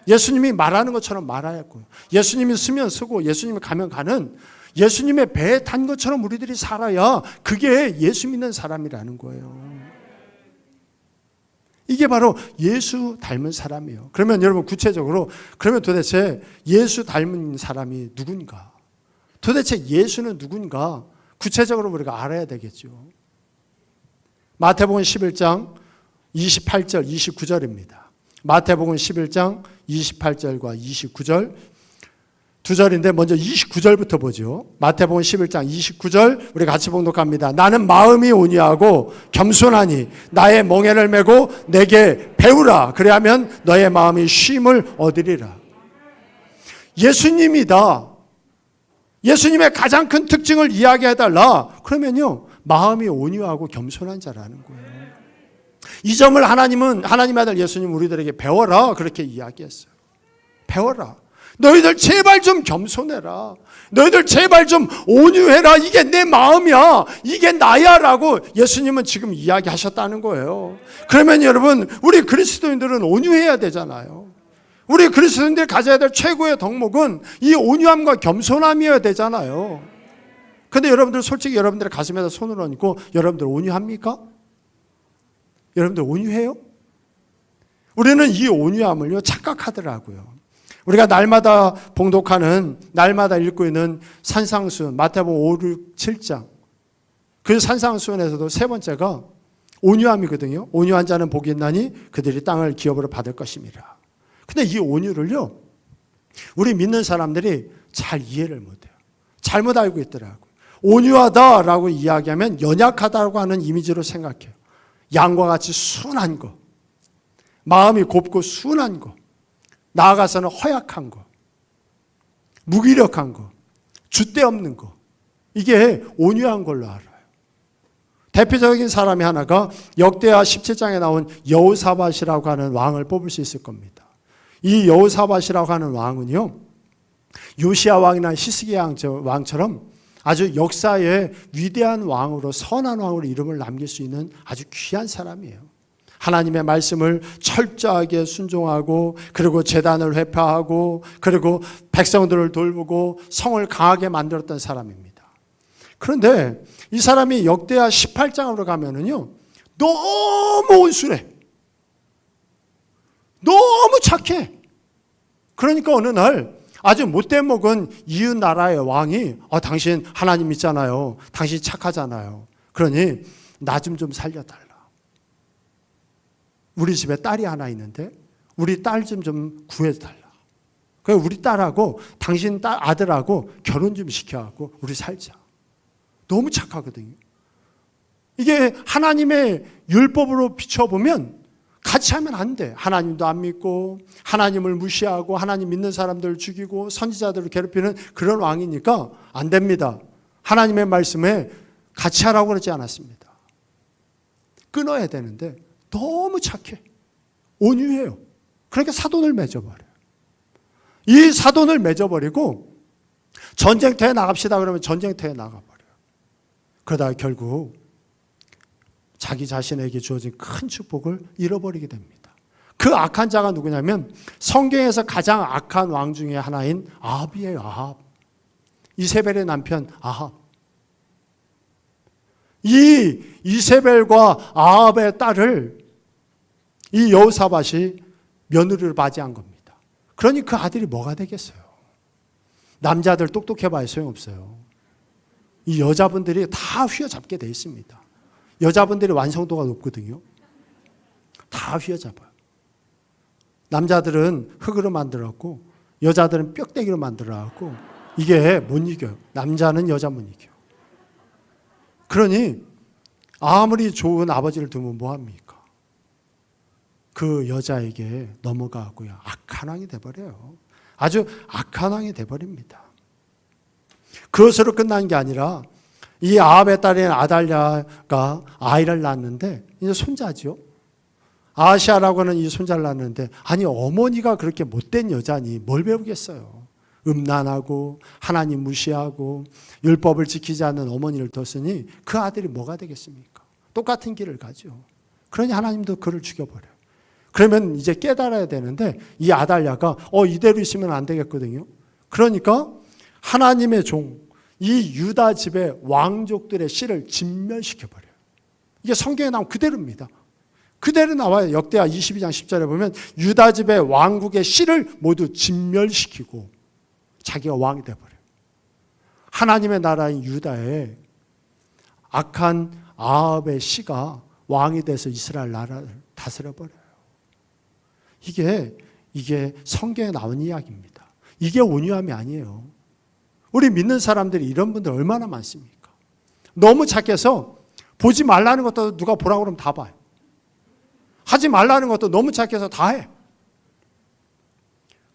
예수님이 말하는 것처럼 말해야 하고요. 예수님이 쓰면 쓰고 예수님이 가면 가는, 예수님의 배에 탄 것처럼 우리들이 살아야 그게 예수 믿는 사람이라는 거예요. 이게 바로 예수 닮은 사람이에요. 그러면 여러분 구체적으로, 그러면 도대체 예수 닮은 사람이 누군가? 도대체 예수는 누군가? 구체적으로 우리가 알아야 되겠죠. 마태복음 11장 28절 29절입니다. 마태복음 11장 28절과 29절 두 절인데 먼저 29절부터 보죠. 마태복음 11장 29절 우리 같이 봉독합니다. 나는 마음이 온유하고 겸손하니 나의 멍에를 메고 내게 배우라. 그래야면 너의 마음이 쉼을 얻으리라. 예수님이다. 예수님의 가장 큰 특징을 이야기해달라. 그러면요, 마음이 온유하고 겸손한 자라는 거예요. 이 점을 하나님은, 하나님의 아들 예수님 우리들에게 배워라 그렇게 이야기했어요. 배워라. 너희들 제발 좀 겸손해라. 너희들 제발 좀 온유해라. 이게 내 마음이야. 이게 나야 라고 예수님은 지금 이야기하셨다는 거예요. 그러면 여러분, 우리 그리스도인들은 온유해야 되잖아요. 우리 그리스도인들이 가져야 될 최고의 덕목은 이 온유함과 겸손함이어야 되잖아요. 근데 여러분들 솔직히 여러분들의 가슴에다 손을 얹고 여러분들 온유합니까? 여러분들 온유해요? 우리는 이 온유함을요 착각하더라고요. 우리가 날마다 봉독하는, 날마다 읽고 있는 산상수훈, 마태복음 5, 6, 7장. 그 산상수훈에서도 세 번째가 온유함이거든요. 온유한 자는 복이 있나니 그들이 땅을 기업으로 받을 것입니다. 근데 이 온유를요, 우리 믿는 사람들이 잘 이해를 못해요. 잘못 알고 있더라고요. 온유하다라고 이야기하면 연약하다고 하는 이미지로 생각해요. 양과 같이 순한 거, 마음이 곱고 순한 거, 나아가서는 허약한 거, 무기력한 거, 줏대 없는 거, 이게 온유한 걸로 알아요. 대표적인 사람이 하나가 역대하 17장에 나온 여호사밧이라고 하는 왕을 뽑을 수 있을 겁니다. 이 여호사밧이라고 하는 왕은요, 요시야 왕이나 히스기야 왕처럼 아주 역사의 위대한 왕으로, 선한 왕으로 이름을 남길 수 있는 아주 귀한 사람이에요. 하나님의 말씀을 철저하게 순종하고, 그리고 제단을 회파하고, 그리고 백성들을 돌보고 성을 강하게 만들었던 사람입니다. 그런데 이 사람이 역대하 18장으로 가면은요, 너무 온순해. 너무 착해. 그러니까 어느 날 아주 못된 먹은 이웃 나라의 왕이, 당신 하나님 믿잖아요. 당신 착하잖아요. 그러니 나 좀 살려달라. 우리 집에 딸이 하나 있는데 우리 딸 좀 구해달라. 그래서 우리 딸하고 당신 딸 아들하고 결혼 좀 시켜갖고 우리 살자. 너무 착하거든요. 이게 하나님의 율법으로 비춰보면 같이 하면 안 돼. 하나님도 안 믿고 하나님을 무시하고 하나님 믿는 사람들을 죽이고 선지자들을 괴롭히는 그런 왕이니까 안 됩니다. 하나님의 말씀에 같이 하라고 그러지 않았습니다. 끊어야 되는데 너무 착해. 온유해요. 그러니까 사돈을 맺어버려요. 이 사돈을 맺어버리고 전쟁터에 나갑시다 그러면 전쟁터에 나가버려요. 그러다가 결국 자기 자신에게 주어진 큰 축복을 잃어버리게 됩니다. 그 악한 자가 누구냐면 성경에서 가장 악한 왕 중에 하나인 아합이에요. 아합. 이세벨의 남편 아합. 이 이세벨과 아합의 딸을 이 여호사밧이 며느리를 맞이한 겁니다. 그러니 그 아들이 뭐가 되겠어요? 남자들 똑똑해봐야 소용없어요. 이 여자분들이 다 휘어잡게 돼 있습니다. 여자분들이 완성도가 높거든요. 다 휘어잡아요. 남자들은 흙으로 만들었고 여자들은 뼈대기로 만들어갖고 이게 못 이겨요. 남자는 여자 못 이겨요. 그러니 아무리 좋은 아버지를 두면 뭐합니까? 그 여자에게 넘어가고요. 악한 왕이 돼버려요. 아주 악한 왕이 돼버립니다. 그것으로 끝난 게 아니라 이 아합의 딸인 아달랴가 아이를 낳았는데 이제 손자죠. 아시아라고 하는 이 손자를 낳았는데 아니 어머니가 그렇게 못된 여자니 뭘 배우겠어요. 음란하고 하나님 무시하고 율법을 지키지 않는 어머니를 뒀으니 그 아들이 뭐가 되겠습니까? 똑같은 길을 가죠. 그러니 하나님도 그를 죽여버려요. 그러면 이제 깨달아야 되는데 이 아달랴가 이대로 있으면 안 되겠거든요. 그러니까 하나님의 종, 이 유다 집의 왕족들의 씨를 진멸시켜버려요. 이게 성경에 나온 그대로입니다. 그대로 나와요. 역대하 22장 10절에 보면 유다 집의 왕국의 씨를 모두 진멸시키고 자기가 왕이 되어버려요. 하나님의 나라인 유다에 악한 아합의 씨가 왕이 돼서 이스라엘 나라를 다스려버려요. 이게 성경에 나온 이야기입니다. 이게 온유함이 아니에요. 우리 믿는 사람들이 이런 분들 얼마나 많습니까? 너무 착해서 보지 말라는 것도 누가 보라고 그러면 다 봐요. 하지 말라는 것도 너무 착해서 다 해.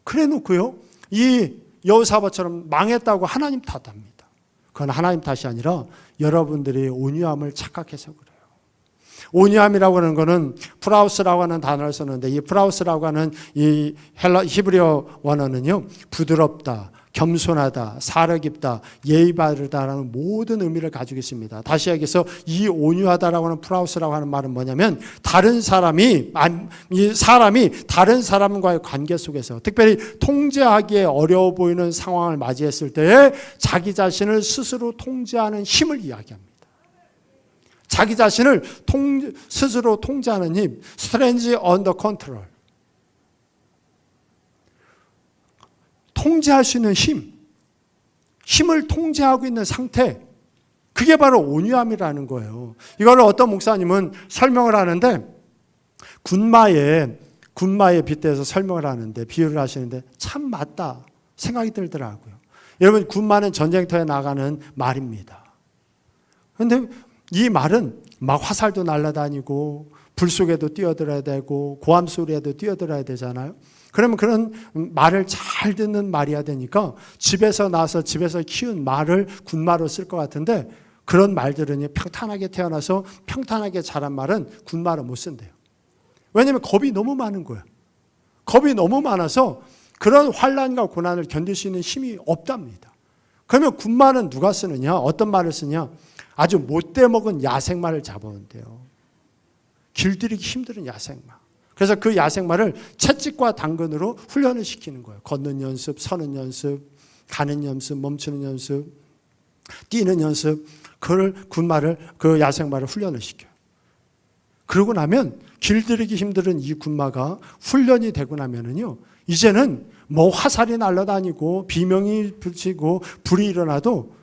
그래 놓고요. 이 여호사밧처럼 망했다고 하나님 탓합니다. 그건 하나님 탓이 아니라 여러분들이 온유함을 착각해서 그래요. 온유함이라고 하는 것은 프라우스라고 하는 단어를 썼는데 이 프라우스라고 하는 이 히브리어 원어는요. 부드럽다, 겸손하다, 사려 깊다, 예의 바르다라는 모든 의미를 가지고 있습니다. 다시 얘기해서 이 온유하다라고 하는 프라우스라고 하는 말은 뭐냐면 이 사람이 다른 사람과의 관계 속에서 특별히 통제하기에 어려워 보이는 상황을 맞이했을 때에 자기 자신을 스스로 통제하는 힘을 이야기합니다. 자기 자신을 스스로 통제하는 힘, strength under control. 통제할 수 있는 힘을 통제하고 있는 상태, 그게 바로 온유함이라는 거예요. 이걸 어떤 목사님은 설명을 하는데 군마에 빗대서 설명을 하는데 비유를 하시는데 참 맞다 생각이 들더라고요. 여러분 군마는 전쟁터에 나가는 말입니다. 그런데 이 말은 막 화살도 날아다니고 불 속에도 뛰어들어야 되고 고함 소리에도 뛰어들어야 되잖아요. 그러면 그런 말을 잘 듣는 말이야 되니까 집에서 나서 집에서 키운 말을 군마로 쓸 것 같은데 그런 말들은 평탄하게 태어나서 평탄하게 자란 말은 군마로 못 쓴대요. 왜냐하면 겁이 너무 많은 거예요. 겁이 너무 많아서 그런 환난과 고난을 견딜 수 있는 힘이 없답니다. 그러면 군마는 누가 쓰느냐? 어떤 말을 쓰냐? 아주 못돼 먹은 야생마를 잡아온대요. 길들이기 힘든 야생마. 그래서 그 야생마를 채찍과 당근으로 훈련을 시키는 거예요. 걷는 연습, 서는 연습, 가는 연습, 멈추는 연습, 뛰는 연습. 그 야생마를 훈련을 시켜요. 그러고 나면 길들이기 힘든 이 군마가 훈련이 되고 나면은요, 이제는 뭐 화살이 날아다니고 비명이 붙이고 불이 일어나도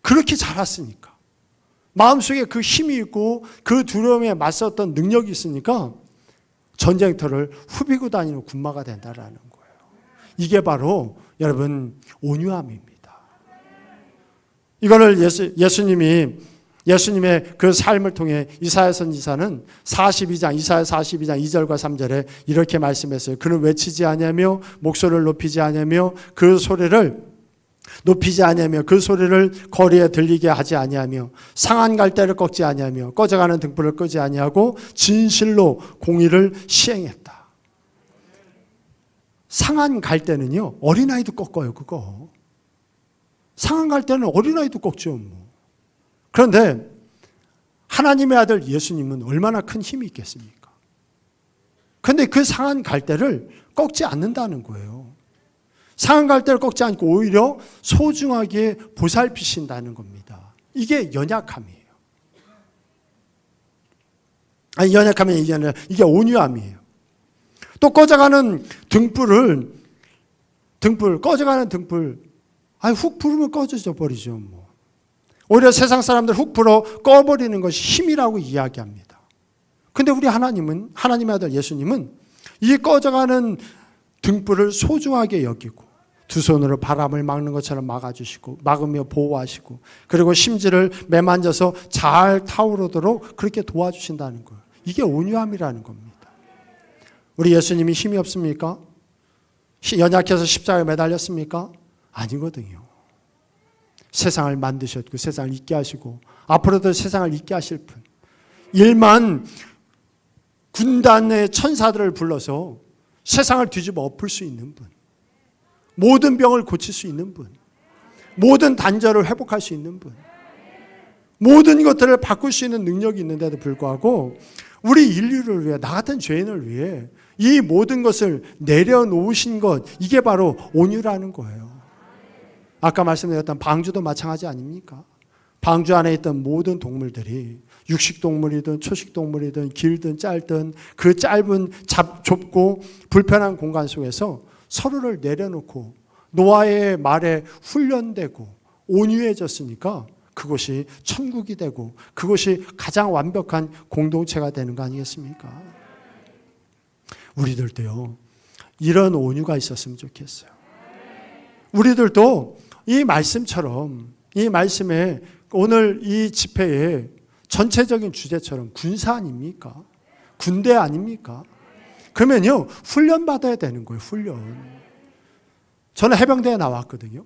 그렇게 자랐으니까 마음속에 그 힘이 있고 그 두려움에 맞섰던 능력이 있으니까 전쟁터를 후비고 다니는 군마가 된다라는 거예요. 이게 바로 여러분 온유함입니다. 이거를 예수님의 그 삶을 통해 이사야 선지자는 이사야 42장 2절과 3절에 이렇게 말씀했어요. 그는 외치지 아니하며 목소리를 높이지 아니하며 그 소리를 거리에 들리게 하지 아니하며 상한 갈대를 꺾지 아니하며 꺼져가는 등불을 끄지 아니하고 진실로 공의를 시행했다. 상한 갈대는요 어린아이도 꺾어요. 그거 상한 갈대는 어린아이도 꺾죠. 뭐. 그런데 하나님의 아들 예수님은 얼마나 큰 힘이 있겠습니까? 그런데 그 상한 갈대를 꺾지 않는다는 거예요. 상한 갈대를 꺾지 않고 오히려 소중하게 보살피신다는 겁니다. 이게 연약함이에요. 아니 연약함이 아니라 이게 온유함이에요. 또 꺼져가는 등불 훅 불으면 꺼져져 버리죠. 뭐. 오히려 세상 사람들 훅 불어 꺼버리는 것이 힘이라고 이야기합니다. 근데 우리 하나님의 아들 예수님은 이 꺼져가는 등불을 소중하게 여기고 두 손으로 바람을 막는 것처럼 막아주시고 막으며 보호하시고 그리고 심지를 매만져서 잘 타오르도록 그렇게 도와주신다는 거예요. 이게 온유함이라는 겁니다. 우리 예수님이 힘이 없습니까? 연약해서 십자가에 매달렸습니까? 아니거든요. 세상을 만드셨고 세상을 있게 하시고 앞으로도 세상을 있게 하실 분, 1만 군단의 천사들을 불러서 세상을 뒤집어 엎을 수 있는 분, 모든 병을 고칠 수 있는 분, 모든 단절을 회복할 수 있는 분, 모든 것들을 바꿀 수 있는 능력이 있는데도 불구하고 우리 인류를 위해, 나 같은 죄인을 위해 이 모든 것을 내려놓으신 것, 이게 바로 온유라는 거예요. 아까 말씀드렸던 방주도 마찬가지 아닙니까? 방주 안에 있던 모든 동물들이 육식동물이든 초식동물이든 길든 짧든 그 짧은 좁고 불편한 공간 속에서 서로를 내려놓고 노아의 말에 훈련되고 온유해졌으니까 그것이 천국이 되고 그것이 가장 완벽한 공동체가 되는 거 아니겠습니까? 우리들도요, 이런 온유가 있었으면 좋겠어요. 우리들도 이 말씀처럼, 이 말씀에 오늘 이 집회의 전체적인 주제처럼 군사 아닙니까? 군대 아닙니까? 그러면요, 훈련 받아야 되는 거예요, 훈련. 저는 해병대에 나왔거든요.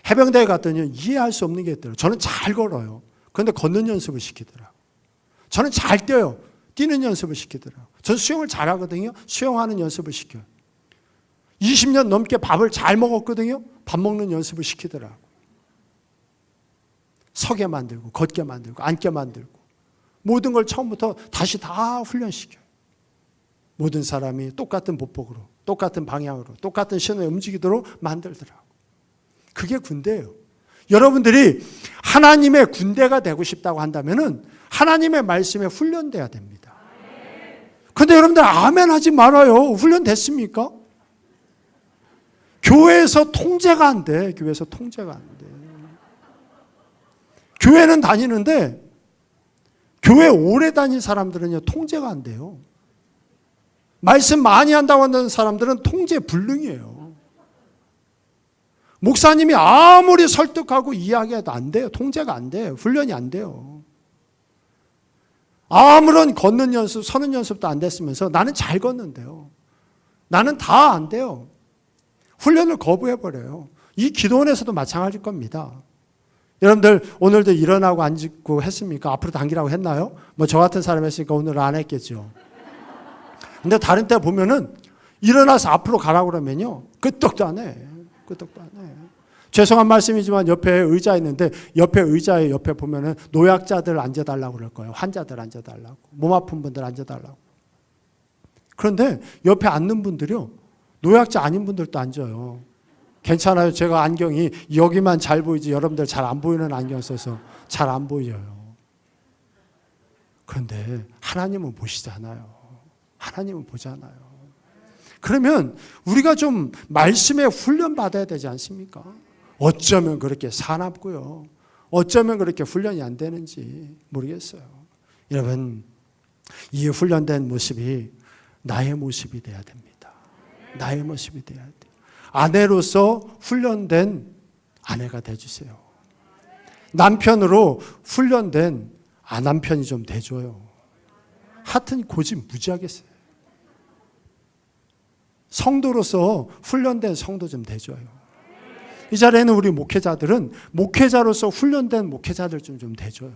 해병대에 갔더니 이해할 수 없는 게 있더라고요. 저는 잘 걸어요. 그런데 걷는 연습을 시키더라고요. 저는 잘 뛰어요. 뛰는 연습을 시키더라고요. 저는 수영을 잘하거든요. 수영하는 연습을 시켜요. 20년 넘게 밥을 잘 먹었거든요. 밥 먹는 연습을 시키더라고요. 서게 만들고 걷게 만들고 앉게 만들고 모든 걸 처음부터 다시 다 훈련시켜요. 모든 사람이 똑같은 보폭으로, 똑같은 방향으로, 똑같은 신호에 움직이도록 만들더라고요. 그게 군대예요. 여러분들이 하나님의 군대가 되고 싶다고 한다면 하나님의 말씀에 훈련돼야 됩니다. 그런데 여러분들 아멘 하지 말아요. 훈련됐습니까? 교회에서 통제가 안 돼. 교회에서 통제가 안 돼. 교회는 다니는데 교회 오래 다닌 사람들은요, 통제가 안 돼요. 말씀 많이 한다고 하는 사람들은 통제 불능이에요. 목사님이 아무리 설득하고 이야기해도 안 돼요. 통제가 안 돼요. 훈련이 안 돼요. 아무런 걷는 연습, 서는 연습도 안 됐으면서 나는 잘 걷는데요. 나는 다 안 돼요. 훈련을 거부해버려요. 이 기도원에서도 마찬가지일 겁니다. 여러분들 오늘도 일어나고 앉고 했습니까? 앞으로 당기라고 했나요? 뭐 저 같은 사람 했으니까 오늘 안 했겠죠. 근데 다른 때 보면은 일어나서 앞으로 가라고 그러면요, 끄떡도 안 해. 끄떡도 안 해. 죄송한 말씀이지만 옆에 의자 있는데 옆에 의자에 옆에 보면은 노약자들 앉아달라고 그럴 거예요. 환자들 앉아달라고. 몸 아픈 분들 앉아달라고. 그런데 옆에 앉는 분들이요, 노약자 아닌 분들도 앉아요. 괜찮아요. 제가 안경이 여기만 잘 보이지 여러분들 잘 안 보이는 안경 써서 잘 안 보여요. 그런데 하나님은 보시잖아요. 하나님은 보잖아요. 그러면 우리가 좀 말씀에 훈련 받아야 되지 않습니까? 어쩌면 그렇게 사납고요, 어쩌면 그렇게 훈련이 안 되는지 모르겠어요. 여러분, 이 훈련된 모습이 나의 모습이 돼야 됩니다. 나의 모습이 돼야 돼요. 아내로서 훈련된 아내가 돼주세요. 남편으로 훈련된 남편이 좀 돼줘요. 하여튼 고집 무지하게 써요. 성도로서 훈련된 성도 좀 돼줘요. 이 자리에는 우리 목회자들은 목회자로서 훈련된 목회자들 좀 돼줘요.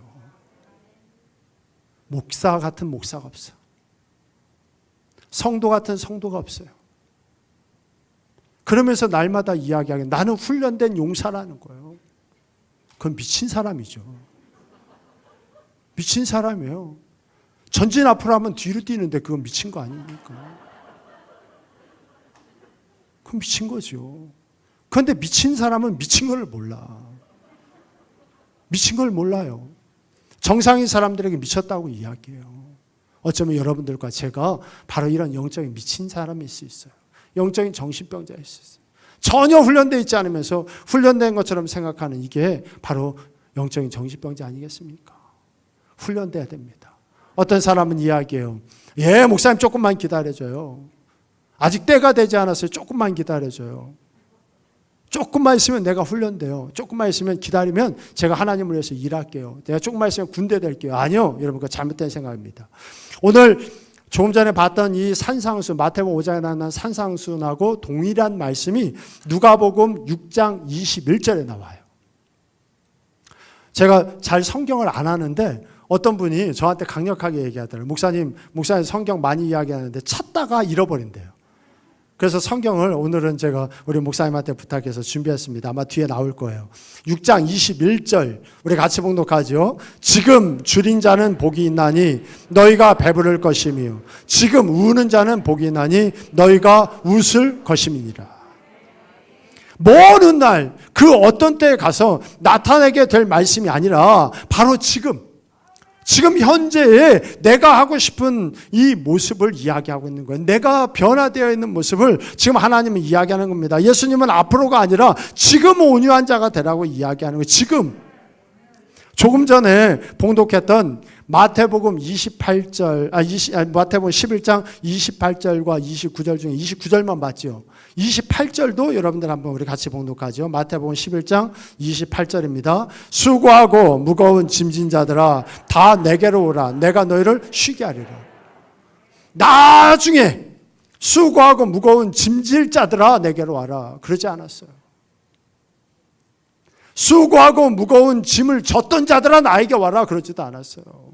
목사 같은 목사가 없어. 성도 같은 성도가 없어요. 그러면서 날마다 이야기하게 나는 훈련된 용사라는 거예요. 그건 미친 사람이죠. 미친 사람이에요. 전진 앞으로 하면 뒤로 뛰는데 그건 미친 거 아닙니까? 그건 미친 거죠. 그런데 미친 사람은 미친 걸 몰라. 미친 걸 몰라요. 정상인 사람들에게 미쳤다고 이야기해요. 어쩌면 여러분들과 제가 바로 이런 영적인 미친 사람일 수 있어요. 영적인 정신병자일 수 있어요. 전혀 훈련되어 있지 않으면서 훈련된 것처럼 생각하는 이게 바로 영적인 정신병자 아니겠습니까? 훈련돼야 됩니다. 어떤 사람은 이야기해요. 예, 목사님 조금만 기다려줘요. 아직 때가 되지 않았어요. 조금만 기다려줘요. 조금만 있으면 내가 훈련돼요. 조금만 있으면 기다리면 제가 하나님을 위해서 일할게요. 내가 조금만 있으면 군대 될게요. 아니요. 여러분, 그 잘못된 생각입니다. 오늘 조금 전에 봤던 이 산상수, 마태복음 5장에 나오는 산상수하고 동일한 말씀이 누가복음 6장 21절에 나와요. 제가 잘 성경을 안 하는데 어떤 분이 저한테 강력하게 얘기하더라고요. 목사님 성경 많이 이야기하는데 찾다가 잃어버린대요. 그래서 성경을 오늘은 제가 우리 목사님한테 부탁해서 준비했습니다. 아마 뒤에 나올 거예요. 6장 21절 우리 같이 봉독하죠. 지금 줄인 자는 복이 있나니 너희가 배부를 것이며 지금 우는 자는 복이 있나니 너희가 웃을 것임이니라. 먼 날 그 어떤 때에 가서 나타내게 될 말씀이 아니라 바로 지금 현재에 내가 하고 싶은 이 모습을 이야기하고 있는 거예요. 내가 변화되어 있는 모습을 지금 하나님은 이야기하는 겁니다. 예수님은 앞으로가 아니라 지금 온유한 자가 되라고 이야기하는 거예요. 지금. 조금 전에 봉독했던 마태복음 11장 28절과 29절 중에 29절만 봤죠. 28절도 여러분들 한번 우리 같이 봉독하죠. 마태복음 11장 28절입니다. 수고하고 무거운 짐진 자들아 다 내게로 오라. 내가 너희를 쉬게 하리라. 나중에 수고하고 무거운 짐질 자들아 내게로 와라. 그러지 않았어요. 수고하고 무거운 짐을 졌던 자들아 나에게 와라. 그러지도 않았어요.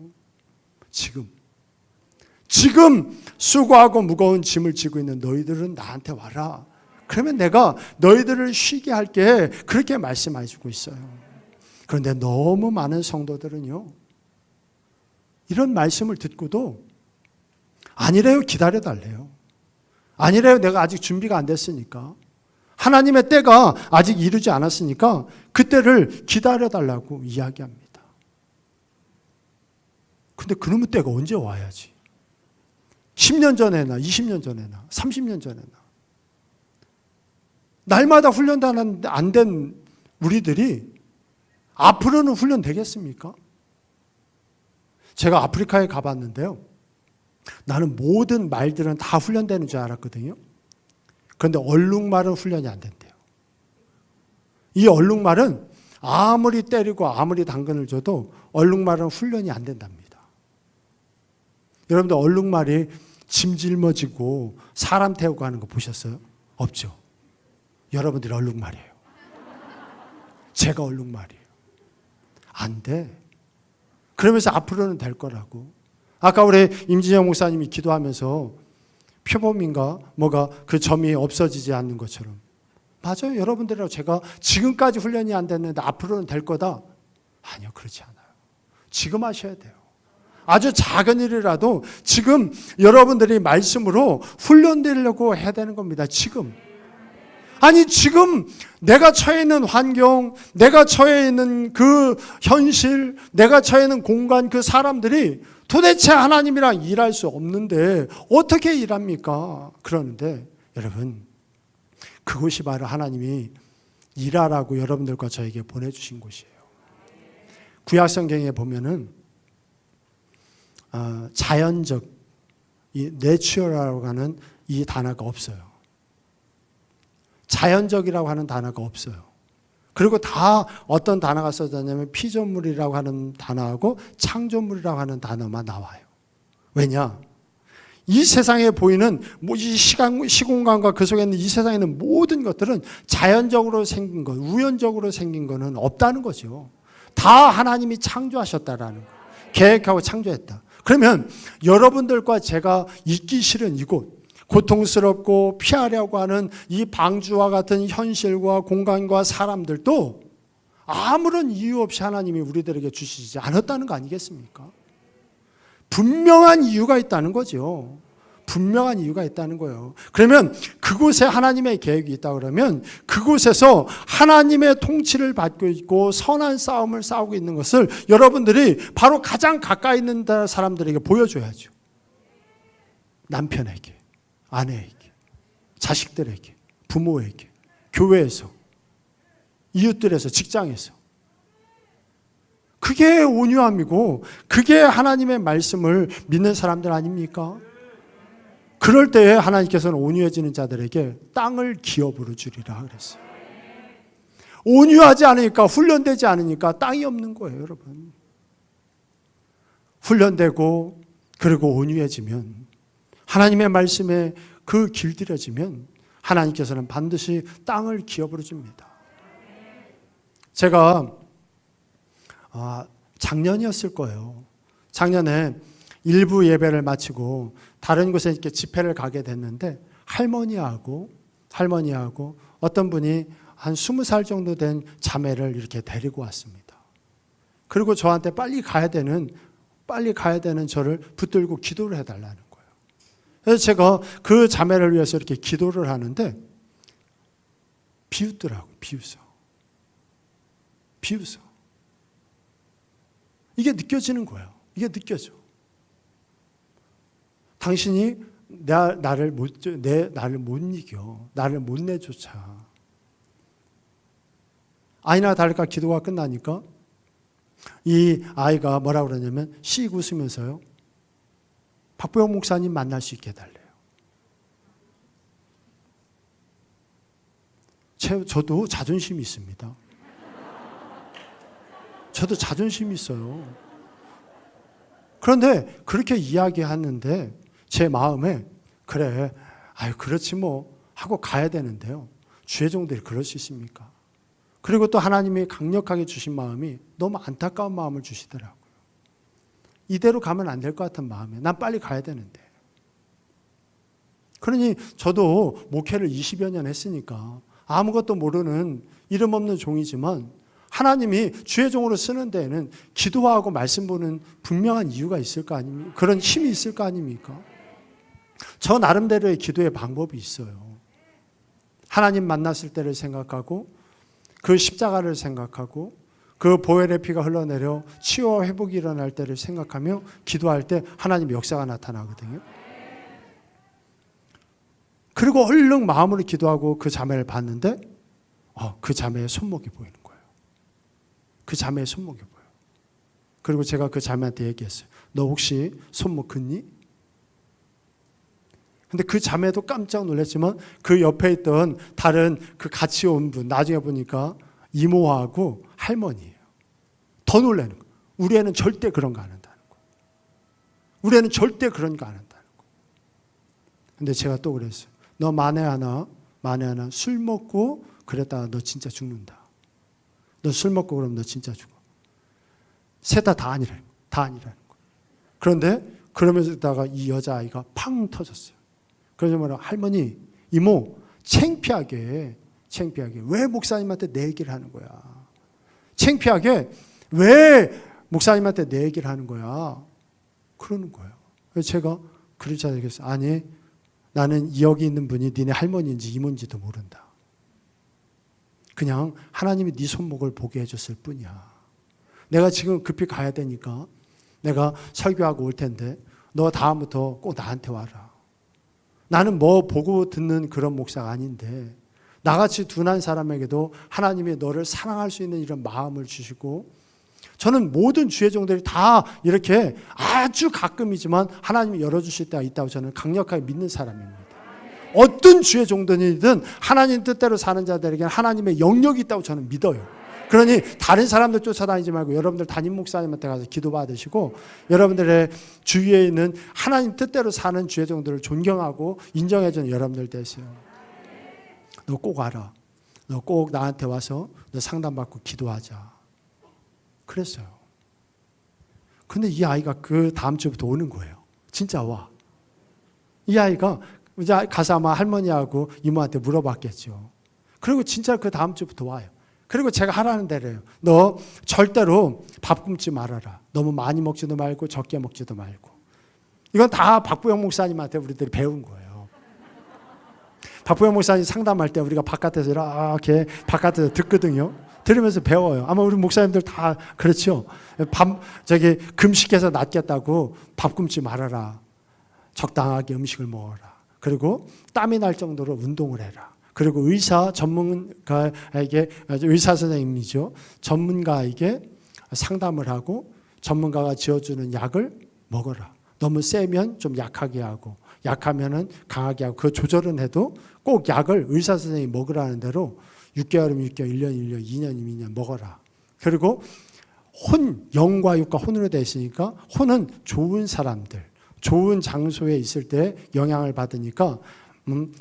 지금 수고하고 무거운 짐을 지고 있는 너희들은 나한테 와라. 그러면 내가 너희들을 쉬게 할게. 그렇게 말씀해 주고 있어요. 그런데 너무 많은 성도들은요, 이런 말씀을 듣고도 아니래요. 기다려달래요. 아니래요. 내가 아직 준비가 안 됐으니까. 하나님의 때가 아직 이르지 않았으니까 그때를 기다려달라고 이야기합니다. 근데 그놈의 때가 언제 와야지? 10년 전에나 20년 전에나 30년 전에나 날마다 훈련도 안 된 우리들이 앞으로는 훈련 되겠습니까? 제가 아프리카에 가봤는데요. 나는 모든 말들은 다 훈련되는 줄 알았거든요. 그런데 얼룩말은 훈련이 안 된대요. 이 얼룩말은 아무리 때리고 아무리 당근을 줘도 얼룩말은 훈련이 안 된답니다. 여러분들 얼룩말이 짐 짊어지고 사람 태우고 하는 거 보셨어요? 없죠. 여러분들이 얼룩말이에요. 제가 얼룩말이에요. 안 돼. 그러면서 앞으로는 될 거라고. 아까 우리 임진영 목사님이 기도하면서 표범인가 뭐가 그 점이 없어지지 않는 것처럼. 맞아요. 여러분들이랑 제가 지금까지 훈련이 안 됐는데 앞으로는 될 거다. 아니요. 그렇지 않아요. 지금 하셔야 돼요. 아주 작은 일이라도 지금 여러분들이 말씀으로 훈련되려고 해야 되는 겁니다. 지금. 아니 지금 내가 처해 있는 환경, 내가 처해 있는 그 현실, 내가 처해 있는 공간, 그 사람들이 도대체 하나님이랑 일할 수 없는데 어떻게 일합니까? 그러는데 여러분, 그곳이 바로 하나님이 일하라고 여러분들과 저에게 보내주신 곳이에요. 구약성경에 보면은 자연적, 이 내추럴이라고 하는 이 단어가 없어요. 자연적이라고 하는 단어가 없어요. 그리고 다 어떤 단어가 써졌냐면 피조물이라고 하는 단어하고 창조물이라고 하는 단어만 나와요. 왜냐? 이 세상에 보이는 이 시공간과 그 속에 있는 이 세상에 있는 모든 것들은 자연적으로 생긴 것, 우연적으로 생긴 것은 없다는 거죠. 다 하나님이 창조하셨다라는 거. 계획하고 창조했다. 그러면 여러분들과 제가 있기 싫은 이곳, 고통스럽고 피하려고 하는 이 방주와 같은 현실과 공간과 사람들도 아무런 이유 없이 하나님이 우리들에게 주시지 않았다는 거 아니겠습니까? 분명한 이유가 있다는 거죠. 분명한 이유가 있다는 거예요. 그러면 그곳에 하나님의 계획이 있다 그러면 그곳에서 하나님의 통치를 받고 있고 선한 싸움을 싸우고 있는 것을 여러분들이 바로 가장 가까이 있는 사람들에게 보여줘야죠. 남편에게, 아내에게, 자식들에게, 부모에게, 교회에서, 이웃들에서, 직장에서. 그게 온유함이고 그게 하나님의 말씀을 믿는 사람들 아닙니까? 그럴 때에 하나님께서는 온유해지는 자들에게 땅을 기업으로 주리라 그랬어요. 온유하지 않으니까, 훈련되지 않으니까 땅이 없는 거예요, 여러분. 훈련되고 그리고 온유해지면, 하나님의 말씀에 그 길들여지면 하나님께서는 반드시 땅을 기업으로 줍니다. 제가 작년이었을 거예요. 작년에 일부 예배를 마치고 다른 곳에 이렇게 집회를 가게 됐는데 할머니하고 어떤 분이 한 20살 정도 된 자매를 이렇게 데리고 왔습니다. 그리고 저한테 빨리 가야 되는 저를 붙들고 기도를 해달라는 거예요. 그래서 제가 그 자매를 위해서 이렇게 기도를 하는데 비웃더라고요. 비웃어. 이게 느껴지는 거예요. 이게 느껴져. 당신이 나를 못 이겨. 나를 못 내쫓아. 아니나 다를까 기도가 끝나니까 이 아이가 뭐라고 그러냐면 씩 웃으면서요. 박보영 목사님 만날 수 있게 해달래요. 저도 자존심이 있습니다. 저도 자존심이 있어요. 그런데 그렇게 이야기하는데 제 마음에 그래, 그렇지 뭐 하고 가야 되는데요. 주의 종들이 그럴 수 있습니까? 그리고 또 하나님이 강력하게 주신 마음이 너무 안타까운 마음을 주시더라고요. 이대로 가면 안 될 것 같은 마음에 난 빨리 가야 되는데. 그러니 저도 목회를 20여 년 했으니까 아무것도 모르는 이름 없는 종이지만 하나님이 주의 종으로 쓰는 데에는 기도하고 말씀 보는 분명한 이유가 있을 거 아닙니까? 그런 힘이 있을 거 아닙니까? 저 나름대로의 기도의 방법이 있어요. 하나님 만났을 때를 생각하고 그 십자가를 생각하고 그 보혈의 피가 흘러내려 치유와 회복이 일어날 때를 생각하며 기도할 때 하나님의 역사가 나타나거든요. 그리고 얼른 마음으로 기도하고 그 자매를 봤는데 그 자매의 손목이 보이는 거예요. 그 자매의 손목이 보여요. 그리고 제가 그 자매한테 얘기했어요. 너 혹시 손목 긋니? 근데 그 자매도 깜짝 놀랐지만 그 옆에 있던 다른 그 같이 온 분 나중에 보니까 이모하고 할머니예요. 더 놀라는 거예요. 우리 애는 절대 그런 거 안 한다는 거예요. 우리 애는 절대 그런 거 안 한다는 거예요. 근데 제가 또 그랬어요. 너 만에 하나 술 먹고 그랬다가 너 진짜 죽는다. 너 술 먹고 그러면 너 진짜 죽어. 셋 다 아니라는 거예요. 그런데 그러면서다가 이 여자아이가 팡 터졌어요. 그래서 뭐라 할머니, 이모 창피하게 왜 목사님한테 내 얘기를 하는 거야. 창피하게 왜 목사님한테 내 얘기를 하는 거야. 그러는 거예요. 그래서 제가 그러지 않겠어요. 아니 나는 여기 있는 분이 니네 할머니인지 이모인지도 모른다. 그냥 하나님이 네 손목을 보게 해줬을 뿐이야. 내가 지금 급히 가야 되니까 내가 설교하고 올 텐데 너 다음부터 꼭 나한테 와라. 나는 뭐 보고 듣는 그런 목사가 아닌데 나같이 둔한 사람에게도 하나님이 너를 사랑할 수 있는 이런 마음을 주시고 저는 모든 주의 종들이 다 이렇게 아주 가끔이지만 하나님이 열어주실 때가 있다고 저는 강력하게 믿는 사람입니다. 어떤 주의 종들이든 하나님 뜻대로 사는 자들에게는 하나님의 영역이 있다고 저는 믿어요. 그러니 다른 사람들 쫓아다니지 말고 여러분들 담임 목사님한테 가서 기도 받으시고 여러분들의 주위에 있는 하나님 뜻대로 사는 주의 종들을 존경하고 인정해주는 여러분들 되세요. 너 꼭 알아. 너 꼭 나한테 와서 너 상담받고 기도하자. 그랬어요. 근데 이 아이가 그 다음 주부터 오는 거예요. 진짜 와. 이 아이가 이제 가서 아마 할머니하고 이모한테 물어봤겠죠. 그리고 진짜 그 다음 주부터 와요. 그리고 제가 하라는 대로 해요. 너 절대로 밥 굶지 말아라. 너무 많이 먹지도 말고 적게 먹지도 말고. 이건 다 박보영 목사님한테 우리들이 배운 거예요. 박보영 목사님 상담할 때 우리가 바깥에서 이렇게 바깥에서 듣거든요. 들으면서 배워요. 아마 우리 목사님들 다 그렇죠. 금식해서 낫겠다고 밥 굶지 말아라. 적당하게 음식을 먹어라. 그리고 땀이 날 정도로 운동을 해라. 그리고 의사 선생님이죠. 전문가에게 상담을 하고 전문가가 지어주는 약을 먹어라. 너무 세면 좀 약하게 하고 약하면은 강하게 하고 그 조절은 해도 꼭 약을 의사 선생님이 먹으라는 대로 6개월이면 6개월, 1년이면 1년, 2년이면 2년 먹어라. 그리고 혼, 영과 육과 혼으로 되어 있으니까 혼은 좋은 사람들, 좋은 장소에 있을 때 영향을 받으니까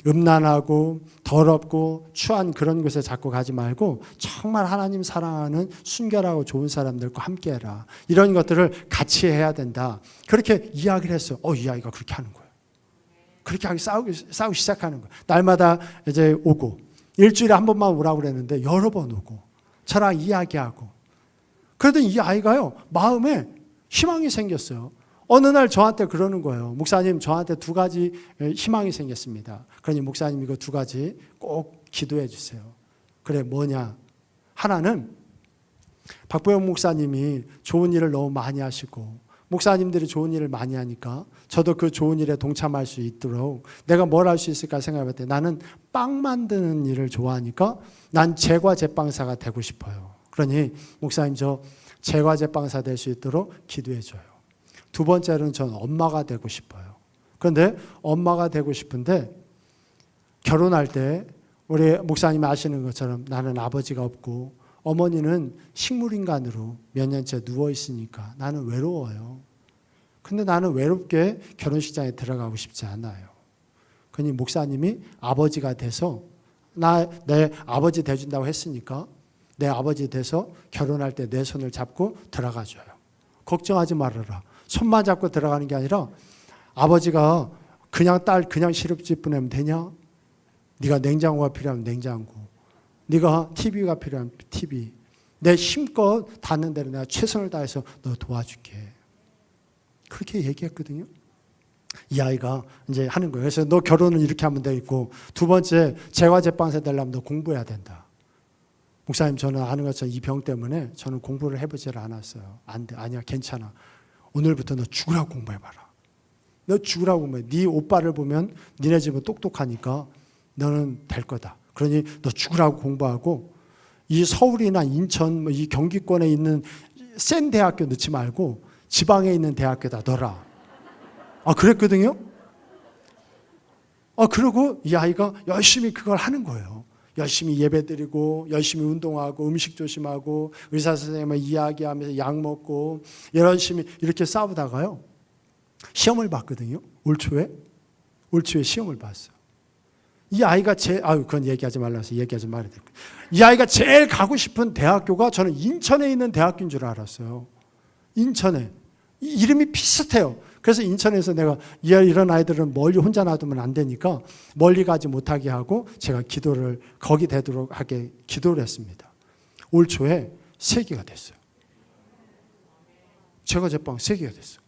음란하고 더럽고 추한 그런 곳에 자꾸 가지 말고 정말 하나님 사랑하는 순결하고 좋은 사람들과 함께해라. 이런 것들을 같이 해야 된다. 그렇게 이야기를 했어요. 이 아이가 그렇게 하는 거예요. 그렇게 하기 싸우기 시작하는 거예요. 날마다 이제 오고 일주일에 한 번만 오라고 그랬는데 여러 번 오고 저랑 이야기하고 그러더니 이 아이가요 마음에 희망이 생겼어요. 어느 날 저한테 그러는 거예요. 목사님, 저한테 2가지 희망이 생겼습니다. 그러니 목사님 이거 2가지 꼭 기도해 주세요. 그래, 뭐냐? 하나는 박보영 목사님이 좋은 일을 너무 많이 하시고 목사님들이 좋은 일을 많이 하니까 저도 그 좋은 일에 동참할 수 있도록 내가 뭘 할 수 있을까 생각해 봤더니 나는 빵 만드는 일을 좋아하니까 난 제과 제빵사가 되고 싶어요. 그러니 목사님 저 제과 제빵사 될 수 있도록 기도해 줘요. 2번째로는 저는 엄마가 되고 싶어요. 그런데 엄마가 되고 싶은데 결혼할 때 우리 목사님이 아시는 것처럼 나는 아버지가 없고 어머니는 식물인간으로 몇 년째 누워있으니까 나는 외로워요. 근데 나는 외롭게 결혼식장에 들어가고 싶지 않아요. 그러니 목사님이 아버지가 돼서 내 아버지 돼준다고 했으니까 내 아버지 돼서 결혼할 때 내 손을 잡고 들어가줘요. 걱정하지 말아라. 손만 잡고 들어가는 게 아니라 아버지가 그냥 딸 그냥 시럽집 보내면 되냐? 네가 냉장고가 필요하면 냉장고, 네가 TV가 필요하면 TV, 내 힘껏 닿는 대로 내가 최선을 다해서 너 도와줄게. 그렇게 얘기했거든요. 이 아이가 이제 하는 거예요. 그래서 너 결혼은 이렇게 하면 되겠고 2번째 제과 제빵사 되려면 너 공부해야 된다. 목사님 저는 아는 것처럼 이 병 때문에 저는 공부를 해보질 않았어요. 안 돼. 아니야 괜찮아. 오늘부터 너 죽으라고 공부해봐라. 너 죽으라고 공부해. 네 오빠를 보면 니네 집은 똑똑하니까 너는 될 거다. 그러니 너 죽으라고 공부하고 이 서울이나 인천 이 경기권에 있는 센 대학교 넣지 말고 지방에 있는 대학교다 넣어라. 그랬거든요. 그리고 이 아이가 열심히 그걸 하는 거예요. 열심히 예배드리고 열심히 운동하고 음식 조심하고 의사 선생님과 이야기하면서 약 먹고 열심히 이렇게 싸우다가요 시험을 봤거든요. 올 초에 시험을 봤어요. 이 아이가 그건 얘기하지 말라서 얘기하지 말아야 될 거예요. 이 아이가 제일 가고 싶은 대학교가 저는 인천에 있는 대학교인 줄 알았어요. 인천에. 이름이 비슷해요. 그래서 인천에서 내가 이런 아이들은 멀리 혼자 놔두면 안 되니까 멀리 가지 못하게 하고 제가 기도를 거기 되도록 하게 기도를 했습니다. 올 초에 3개가 됐어요. 제가 제빵 3개가 됐어요.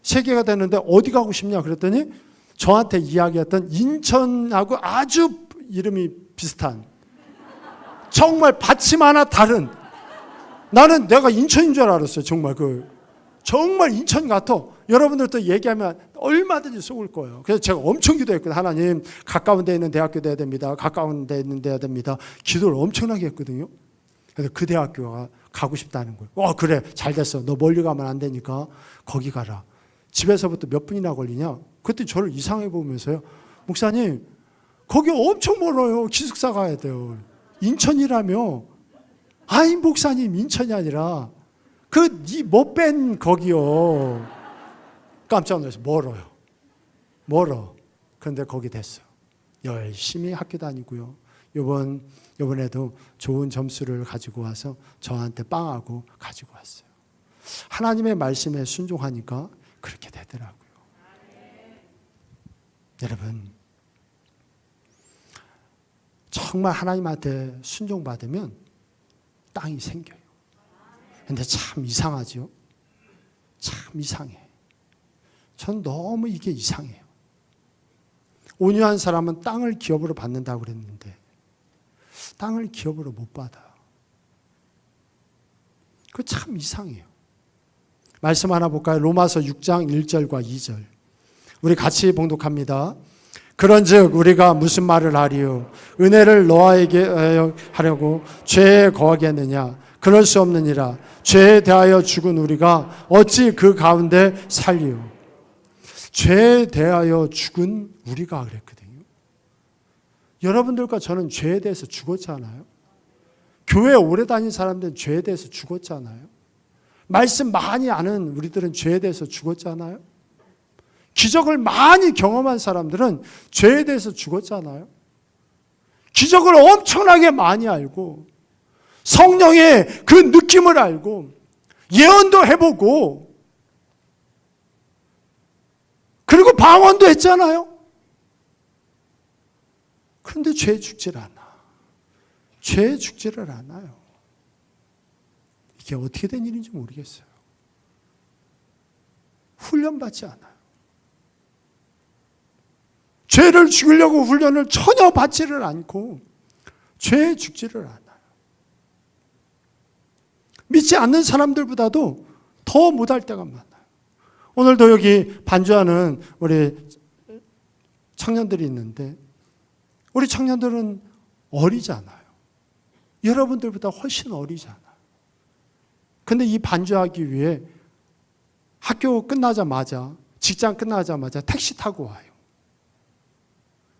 3개가 됐는데 어디 가고 싶냐 그랬더니 저한테 이야기했던 인천하고 아주 이름이 비슷한 정말 받침 하나 다른 나는 내가 인천인 줄 알았어요. 정말 인천 같아. 여러분들도 얘기하면 얼마든지 속을 거예요. 그래서 제가 엄청 기도했거든요. 하나님 가까운 데 있는 대학교 돼야 됩니다. 가까운 데 있는 데야 됩니다. 기도를 엄청나게 했거든요. 그래서 그 대학교가 가고 싶다는 거예요. 그래 잘 됐어. 너 멀리 가면 안 되니까 거기 가라. 집에서부터 몇 분이나 걸리냐. 그때 저를 이상해 보면서요. 목사님 거기 엄청 멀어요. 기숙사 가야 돼요. 인천이라며. 아이 목사님 인천이 아니라 니 못 뺀 거기요. 깜짝 놀라서 멀어. 그런데 거기 됐어요. 열심히 학교 다니고요. 요번에도 좋은 점수를 가지고 와서 저한테 빵하고 가지고 왔어요. 하나님의 말씀에 순종하니까 그렇게 되더라고요. 여러분 정말 하나님한테 순종받으면 땅이 생겨요. 근데 참 이상하죠? 참 이상해. 전 너무 이게 이상해요. 온유한 사람은 땅을 기업으로 받는다고 그랬는데 땅을 기업으로 못 받아요. 그거 참 이상해요. 말씀 하나 볼까요? 로마서 6장 1절과 2절. 우리 같이 봉독합니다. 그런즉 우리가 무슨 말을 하리요? 은혜를 너에게 하려고 죄에 거하겠느냐? 그럴 수 없느니라. 죄에 대하여 죽은 우리가 어찌 그 가운데 살리요? 죄에 대하여 죽은 우리가 그랬거든요. 여러분들과 저는 죄에 대해서 죽었잖아요. 교회 오래 다닌 사람들은 죄에 대해서 죽었잖아요. 말씀 많이 아는 우리들은 죄에 대해서 죽었잖아요. 기적을 많이 경험한 사람들은 죄에 대해서 죽었잖아요. 기적을 엄청나게 많이 알고 성령의 그 느낌을 알고 예언도 해보고 그리고 방언도 했잖아요. 그런데 죄에 죽지를 않아. 죄에 죽지를 않아요. 이게 어떻게 된 일인지 모르겠어요. 훈련받지 않아요. 죄를 죽이려고 훈련을 전혀 받지를 않고 죄에 죽지를 않아요. 믿지 않는 사람들보다도 더 못할 때가 많아요. 오늘도 여기 반주하는 우리 청년들이 있는데 우리 청년들은 어리잖아요. 여러분들보다 훨씬 어리잖아요. 근데 이 반주하기 위해 학교 끝나자마자 직장 끝나자마자 택시 타고 와요.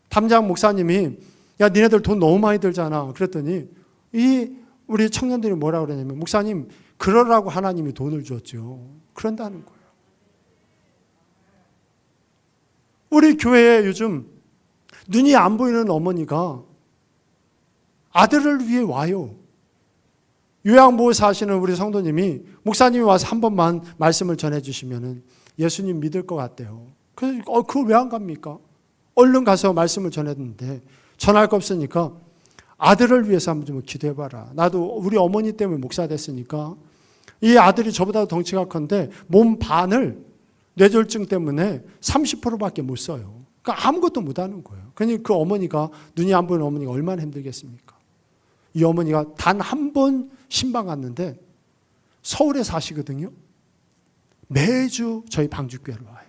담장 목사님이 야 니네들 돈 너무 많이 들잖아. 그랬더니 우리 청년들이 뭐라 그러냐면 목사님 그러라고 하나님이 돈을 줬죠. 그런다는 거예요. 우리 교회에 요즘 눈이 안 보이는 어머니가 아들을 위해 와요. 요양보호사 하시는 우리 성도님이 목사님이 와서 한 번만 말씀을 전해주시면 예수님 믿을 것 같대요. 그래서 그거 왜 안 갑니까? 얼른 가서 말씀을 전했는데 전할 거 없으니까 아들을 위해서 한번 좀 기도해봐라. 나도 우리 어머니 때문에 목사 됐으니까 이 아들이 저보다 덩치가 큰데 몸 반을 뇌졸중 때문에 30%밖에 못 써요. 그러니까 아무것도 못하는 거예요. 그러니 그 어머니가 눈이 안 보이는 어머니가 얼마나 힘들겠습니까? 이 어머니가 단 한 번 신방 갔는데 서울에 사시거든요. 매주 저희 방주교회로 와요.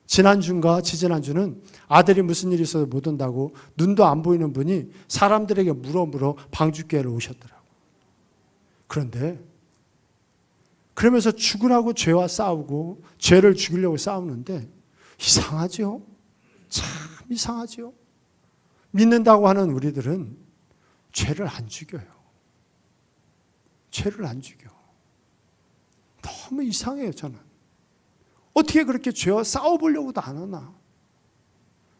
지난주인가 지지난주는 아들이 무슨 일이 있어서 못 온다고 눈도 안 보이는 분이 사람들에게 물어 방주교회로 오셨더라고요. 그런데 그러면서 죽으라고 죄와 싸우고 죄를 죽이려고 싸우는데 이상하죠? 참 이상하죠? 믿는다고 하는 우리들은 죄를 안 죽여요. 죄를 안 죽여. 너무 이상해요, 저는. 어떻게 그렇게 죄와 싸워보려고도 안 하나?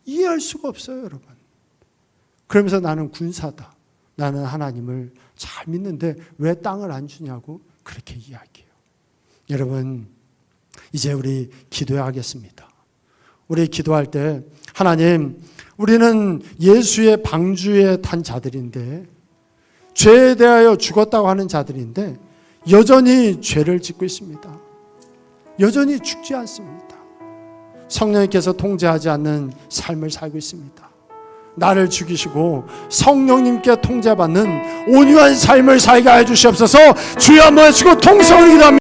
이해할 수가 없어요, 여러분. 그러면서 나는 군사다. 나는 하나님을 잘 믿는데 왜 땅을 안 주냐고 그렇게 이야기해요. 여러분, 이제 우리 기도하겠습니다. 우리 기도할 때 하나님, 우리는 예수의 방주에 탄 자들인데 죄에 대하여 죽었다고 하는 자들인데 여전히 죄를 짓고 있습니다. 여전히 죽지 않습니다. 성령님께서 통제하지 않는 삶을 살고 있습니다. 나를 죽이시고 성령님께 통제받는 온유한 삶을 살게 해 주시옵소서. 주여 한번 외치고 통성을 기도합니다.